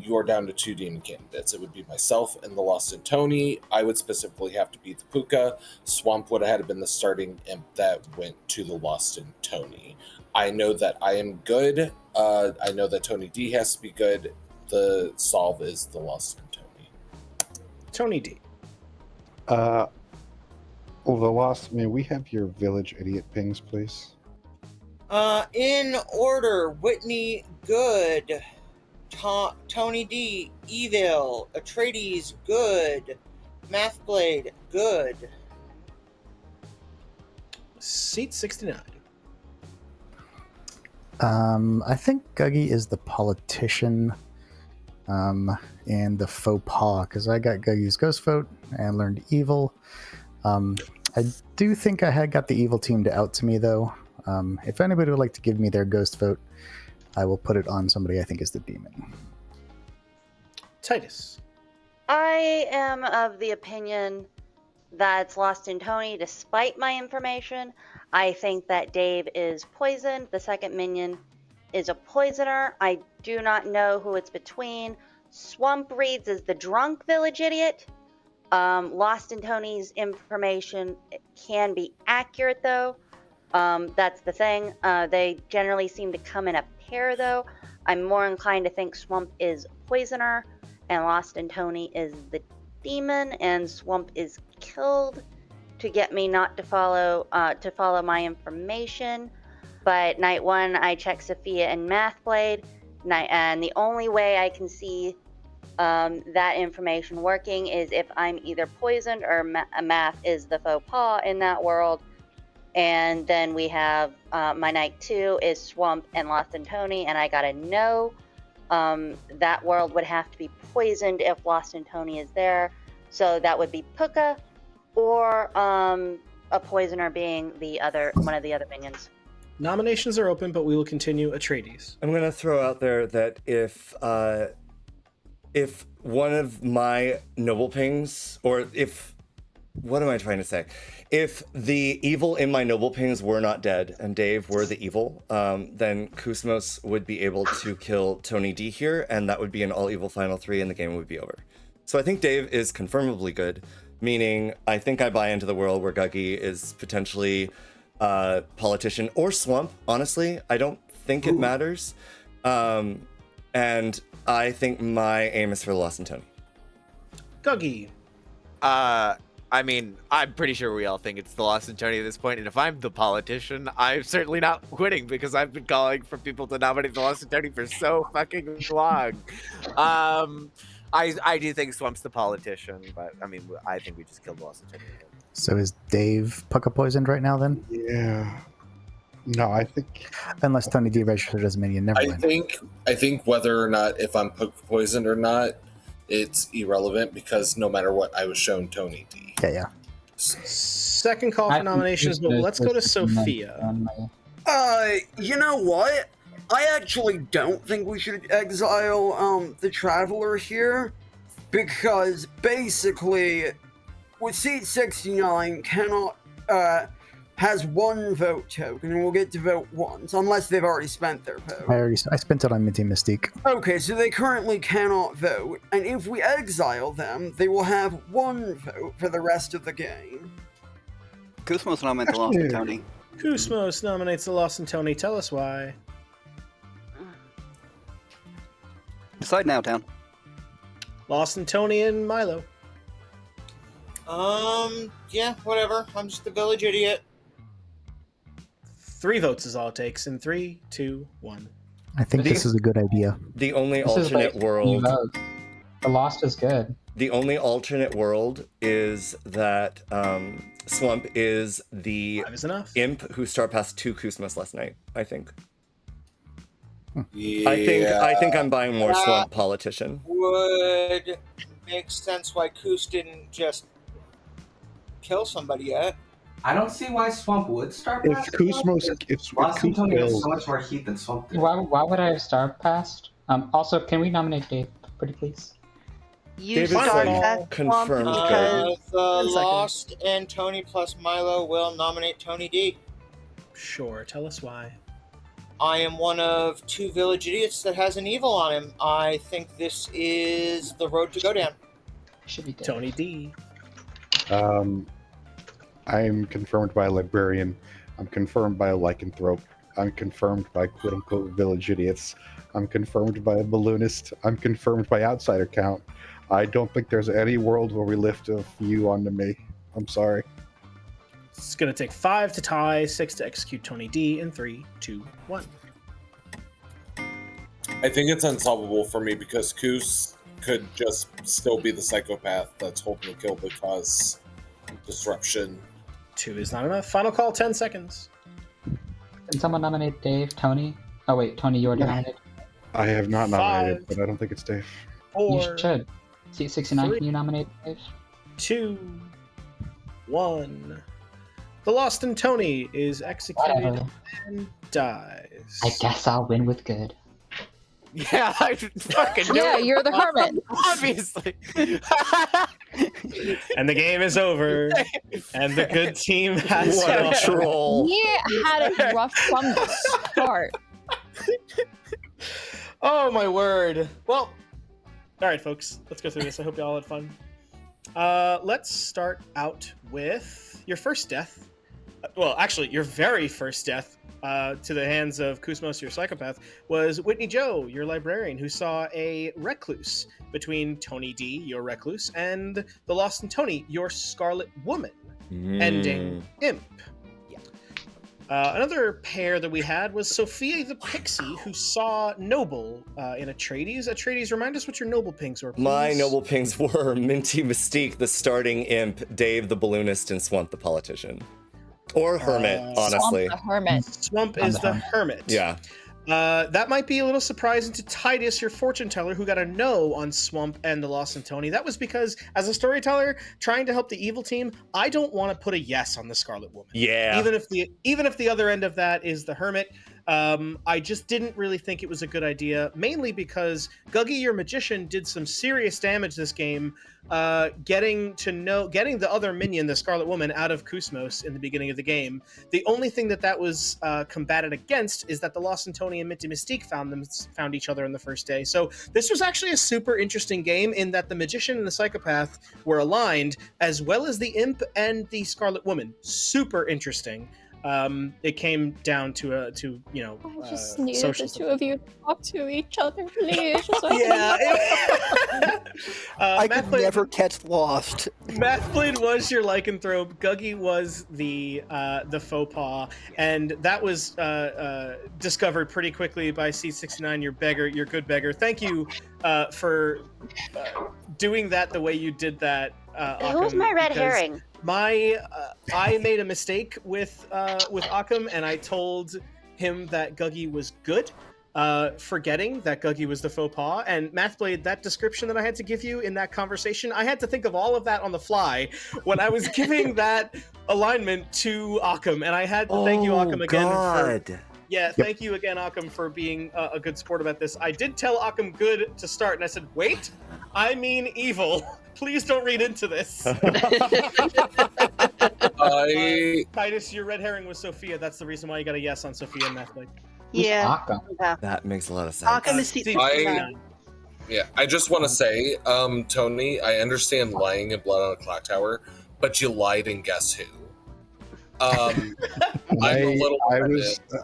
you are down to 2 demon candidates. It would be myself and the Lost and Tony. I would specifically have to beat the Puka. Swamp would have had been the starting imp that went to the Lost and Tony. I know that I am good. I know that Tony D has to be good. The solve is the Lost and Tony. Tony D. Well, the Lost, may we have your village idiot pings, please? In order, Whitney, good. Tony D, evil. Etreides, good. Mathblade, good. Seat 69. I think Guggy is the politician, and the faux pas, because I got Guggy's ghost vote and learned evil. I do think I had got the evil team to out to me, though. If anybody would like to give me their ghost vote, I will put it on somebody I think is the demon. Titus. I am of the opinion that it's Lost in Tony, despite my information. I think that Dave is poisoned. The second minion is a poisoner. I do not know who it's between. Swamp reads as the drunk village idiot. Lost in Tony's information can be accurate, though. That's the thing. They generally seem to come in a pair, though. I'm more inclined to think Swamp is poisoner and Lost in Tony is the demon, and Swamp is killed to get me not to follow my information. But night 1, I check Sophia and Mathblade, and the only way I can see that information working is if I'm either poisoned or Math is the faux pas in that world. And then we have my night 2 is Swamp and Lost and Tony, and I gotta know that world would have to be poisoned if Lost and Tony is there. So that would be Puka or a poisoner being one of the other minions. Nominations are open, but we will continue Etreides. I'm gonna throw out there that if one of my noble pings, or what am I trying to say? If the evil in my noble pings were not dead and Dave were the evil, then Kusmos would be able to kill Tony D here, and that would be an all evil final 3, and the game would be over. So I think Dave is confirmably good, meaning I think I buy into the world where Guggy is potentially politician or Swamp. Honestly, I don't think it matters, and I think my aim is for the Lost and Tony. Guggy. I mean, I'm pretty sure we all think it's the Lost and Tony at this point, and if I'm the politician, I'm certainly not winning because I've been calling for people to nominate the Lost and Tony for so fucking long. I do think Swamp's the politician, but I mean, I think we just killed the Lost and Tony. So is Dave Puka poisoned right now then? Yeah. No, I think unless Tony D registered as a minion, never mind. I think whether or not if I'm poisoned or not, it's irrelevant because no matter what, I was shown Tony D. Yeah. Second call for nominations, but let's go to Sophia. You know what? I actually don't think we should exile the Traveler here, because basically, with seat 69 cannot has 1 vote token and will get to vote once, unless they've already spent their vote. I spent it on Minty Mystique. Okay, so they currently cannot vote, and if we exile them, they will have 1 vote for the rest of the game. Kusmos nominates the Lost and Tony. Kusmos nominates the Lost and Tony. Tell us why. Decide now, Town. Lost and Tony and Milo. Yeah, whatever. I'm just a village idiot. 3 votes is all it takes. In 3, 2, 1. I think this is a good idea. The only This is alternate like world. The Lost is good. The only alternate world is that Swamp is the imp who star passed 2 Kusmos last night. I think. Yeah. I think I'm buying more Swamp politician. Would make sense why Kus didn't just kill somebody yet. I don't see why Swamp would start. If Kusmos, Lost and Tony has kills- so much more heat than Swamp did. Why would I have star passed? Also, can we nominate Dave, pretty please? You David start said at confirmed Swamp good. because... The 1 second. Lost and Tony plus Milo will nominate Tony D. Sure, tell us why. I am one of 2 village idiots that has an evil on him. I think this is the road to go down. Should be Dave. Tony D. I'm confirmed by a librarian. I'm confirmed by a lycanthrope. I'm confirmed by quote-unquote village idiots. I'm confirmed by a balloonist. I'm confirmed by outsider count. I don't think there's any world where we lift a few onto me. I'm sorry. It's going to take 5 to tie, 6 to execute Tony D. In 3, 2, 1. I think it's unsolvable for me because Kus could just still be the psychopath that's holding the kill because disruption. 2 is not enough. Final call, 10 seconds. Can someone nominate Dave? Tony? Oh wait, Tony, you already nominated. I have not nominated, 5, but I don't think it's Dave. 4, You should. Seat 69, 3, can you nominate Dave? 2, 1. The Lost and Tony is executed Whatever. and dies. I guess I'll win with good. Yeah, I fucking knew Yeah, it. you're the hermit. Obviously. And the game is over. And the good team has What a won. troll. He had it rough from the start. Oh my word. Well, all right, folks, let's go through this. I hope you all had fun. Let's start out with your first death. Well, actually, your very first death to the hands of Kusmos, your psychopath, was Whitney Joe, your librarian, who saw a recluse between Tony D, your recluse, and the Lost and Tony, your Scarlet Woman, ending imp. Another pair that we had was Sophia the Pixie, who saw Noble in Etreides. Etreides, remind us what your Noble pings were, please. My Noble pings were Minty Mystique, the starting imp, Dave the balloonist, and Swamp the politician. Or Hermit, honestly. Swamp the Hermit. Swamp is the Hermit. Yeah. That might be a little surprising to Titus, your fortune teller, who got a no on Swamp and the Lost and Tony. That was because, as a storyteller, trying to help the evil team, I don't want to put a yes on the Scarlet Woman. Yeah. Even if the other end of that is the Hermit, I just didn't really think it was a good idea, mainly because Guggy, your magician, did some serious damage this game, getting the other minion, the Scarlet Woman, out of Kusmos in the beginning of the game. The only thing that was combated against is that the Lost and Tony and Minty Mystique found each other on the first day. So this was actually a super interesting game in that the magician and the psychopath were aligned, as well as the imp and the Scarlet Woman. Super interesting. It came down to I just needed social the two of you to talk to each other, please. I could never catch Lost. Mathblade was your lycanthrope. Guggy was the faux pas, and that was discovered pretty quickly by C69. Your good beggar. Thank you for doing that the way you did that. Who's my red herring? I made a mistake with Occam, and I told him that Guggy was good, forgetting that Guggy was the faux pas. And Mathblade, that description that I had to give you in that conversation, I had to think of all of that on the fly when I was giving that alignment to Occam, and I had to thank you, Occam, again. Thank you again, Occam, for being a good sport about this. I did tell Occam good to start, and I said, wait, I mean evil. Please don't read into this. Titus, your red herring was Sophia. That's the reason why you got a yes on Sophia and Mathblade. Yeah. That makes a lot of sense. Occam is I just want to say, Tony, I understand lying in Blood on a Clocktower, but you lied in Guess Who. I'm a little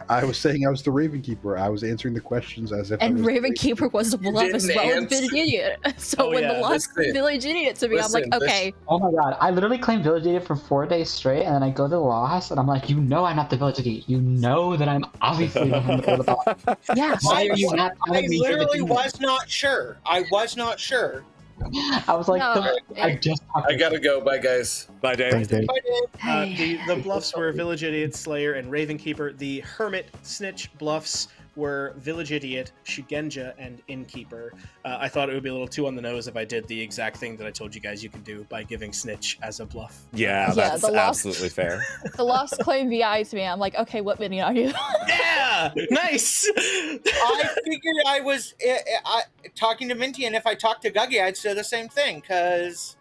I was saying I was the Raven Keeper. I was answering the questions as if. And Raven Keeper was the bluff as well as Village Idiot. So when the Lost Village Idiot to me, I'm like, okay. Oh my god, I literally claimed Village Idiot for 4 days straight, and then I go to the Lost, and I'm like, I'm not the Village Idiot. You know that I'm obviously the one before the boss. Yeah. Why are you not telling me? I literally was not sure. I was not sure. I was like, No. I gotta go. Bye, guys. Bye, Dave. Thanks, Dave. The bluffs were Village Idiot, Slayer, and Raven Keeper. The Hermit Snitch bluffs were Village Idiot, Shugenja, and Innkeeper. I thought it would be a little too on the nose if I did the exact thing that I told you guys you can do by giving Snitch as a bluff. Yeah, that's absolutely fair. The Lost claim VI to me. I'm like, okay, what minion are you? Yeah, nice. I figured I was talking to Minty, and if I talked to Guggy, I'd say the same thing, because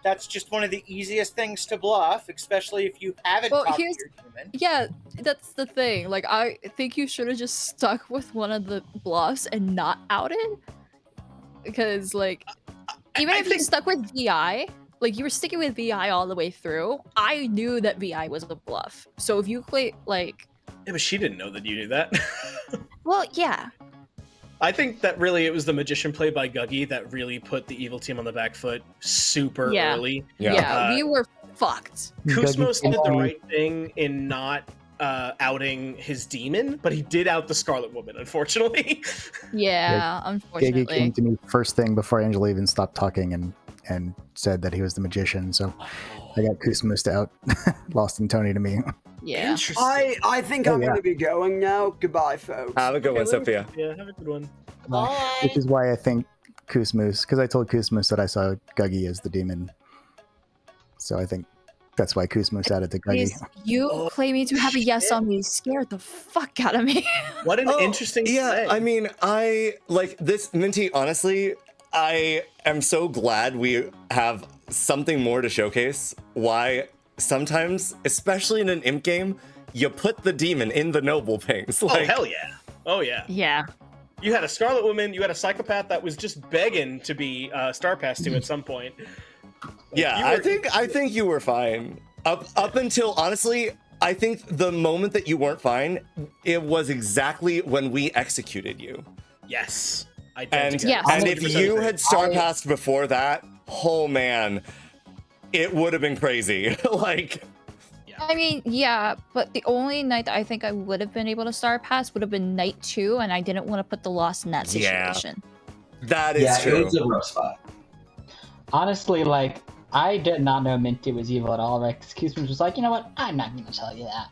that's just one of the easiest things to bluff, especially if you haven't talked to your human. Yeah, that's the thing. Like, I think you should have just stuck with one of the bluffs and not outed. Because, like, even if you stuck with VI, like, you were sticking with VI all the way through, I knew that VI was a bluff. So if you play, like... Yeah, but she didn't know that you knew that. Well, yeah. I think that really it was the magician play by Guggy that really put the evil team on the back foot super early. Yeah, we were fucked. Kusmos did the right thing in not outing his demon, but he did out the Scarlet Woman, unfortunately. Yeah, unfortunately. Gigi came to me first thing before Angelo even stopped talking and said that he was the magician, so I got Kusmos to out Lost and Tony to me. Yeah. I think I'm going to be going now. Goodbye, folks. Have a good one, Sophia. Yeah, have a good one. Bye. Which is why I think Kusmos, because I told Kusmos that I saw Guggy as the demon. So I think that's why Kusmos added the Guggy. You claiming to have a yes on me scared the fuck out of me. What an interesting play. I mean, I like this, Minty, honestly, I am so glad we have something more to showcase why sometimes, especially in an imp game, you put the demon in the noble pings. Like, oh, hell yeah. Oh, yeah. Yeah. You had a Scarlet Woman, you had a Psychopath that was just begging to be Star Pass 2 at some point. Yeah, I think you were fine. Up until, honestly, I think the moment that you weren't fine, it was exactly when we executed you. Yes. And if you had star passed before that, oh man, it would have been crazy. Like, I mean, yeah, but the only night that I think I would have been able to star pass would have been night 2, and I didn't want to put the loss in that situation. That is true. Yeah, it was a rough spot. Honestly, like, I did not know Minty was evil at all. Right? Excuse me, was just like, you know what? I'm not going to tell you that.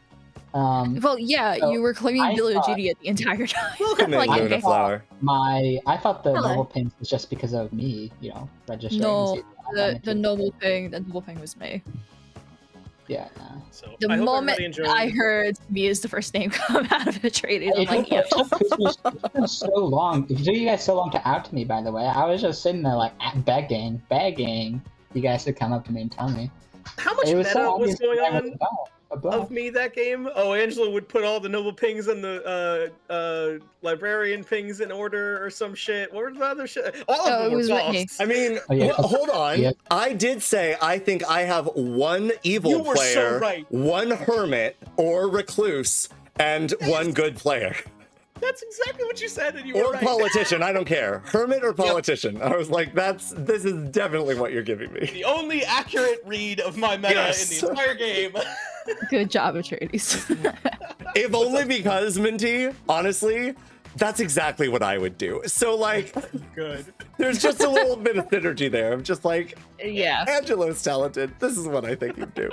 Well, yeah, so you were claiming I Village thought- Duty the entire time. Welcome in, Like, Luna okay. Flower. I thought the Hello. noble pins was just because of me, you know, registering. No, and the noble thing was me. Yeah. So The I hope moment everybody enjoyed. I heard me as the first name come out of Etreides, I'm It like, yeah. took me so long. It took you guys so long to out to me, by the way. I was just sitting there, like, begging you guys to come up to me and tell me. How much It was meta so was obvious going that I on was about. of me that game? Oh, Angelo would put all the noble pings and the librarian pings in order or some shit. What were the other shit? All of them were false. I mean, Oh, yeah. hold on. Yeah. I did say I think I have one evil You were so player, right. one hermit or recluse, and one good player. That's exactly what you said, and you were Or right. politician, I don't care. Hermit or politician. I was like, this is definitely what you're giving me. The only accurate read of my meta Yes. in the entire game. Good job, Etreides. If only because, Minty, honestly, that's exactly what I would do. So, like, Good. there's just a little bit of synergy there. I'm just like, Yeah. Angelo's talented. This is what I think he'd do.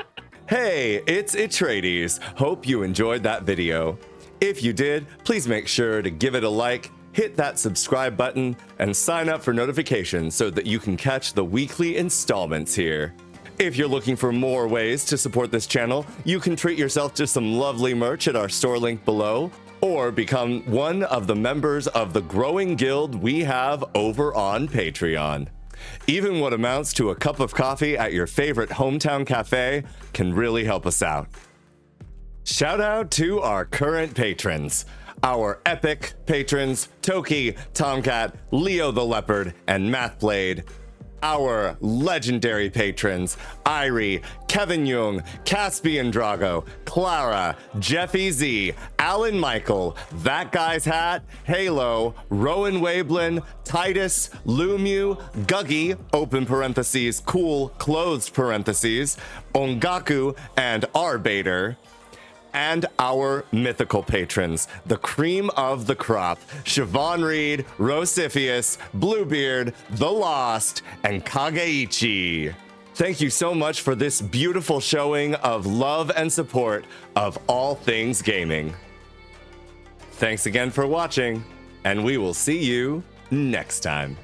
Hey, it's Etreides. Hope you enjoyed that video. If you did, please make sure to give it a like, hit that subscribe button, and sign up for notifications so that you can catch the weekly installments here. If you're looking for more ways to support this channel, you can treat yourself to some lovely merch at our store link below, or become one of the members of the growing guild we have over on Patreon. Even what amounts to a cup of coffee at your favorite hometown cafe can really help us out. Shout out to our current patrons. Our epic patrons, Toki, Tomcat, Leo the Leopard, and Mathblade. Our legendary patrons, Irie, Kevin Jung, Caspian Drago, Clara, Jeffy Z, Alan Michael, That Guy's Hat, Halo, Rowan Wablin, Titus, Lumu, Guggy, open parentheses, cool, closed parentheses, Ongaku, and Arbater. And our mythical patrons, the cream of the crop, Siobhan Reed, Rosiphius, Bluebeard, The Lost, and Kageichi. Thank you so much for this beautiful showing of love and support of all things gaming. Thanks again for watching, and we will see you next time.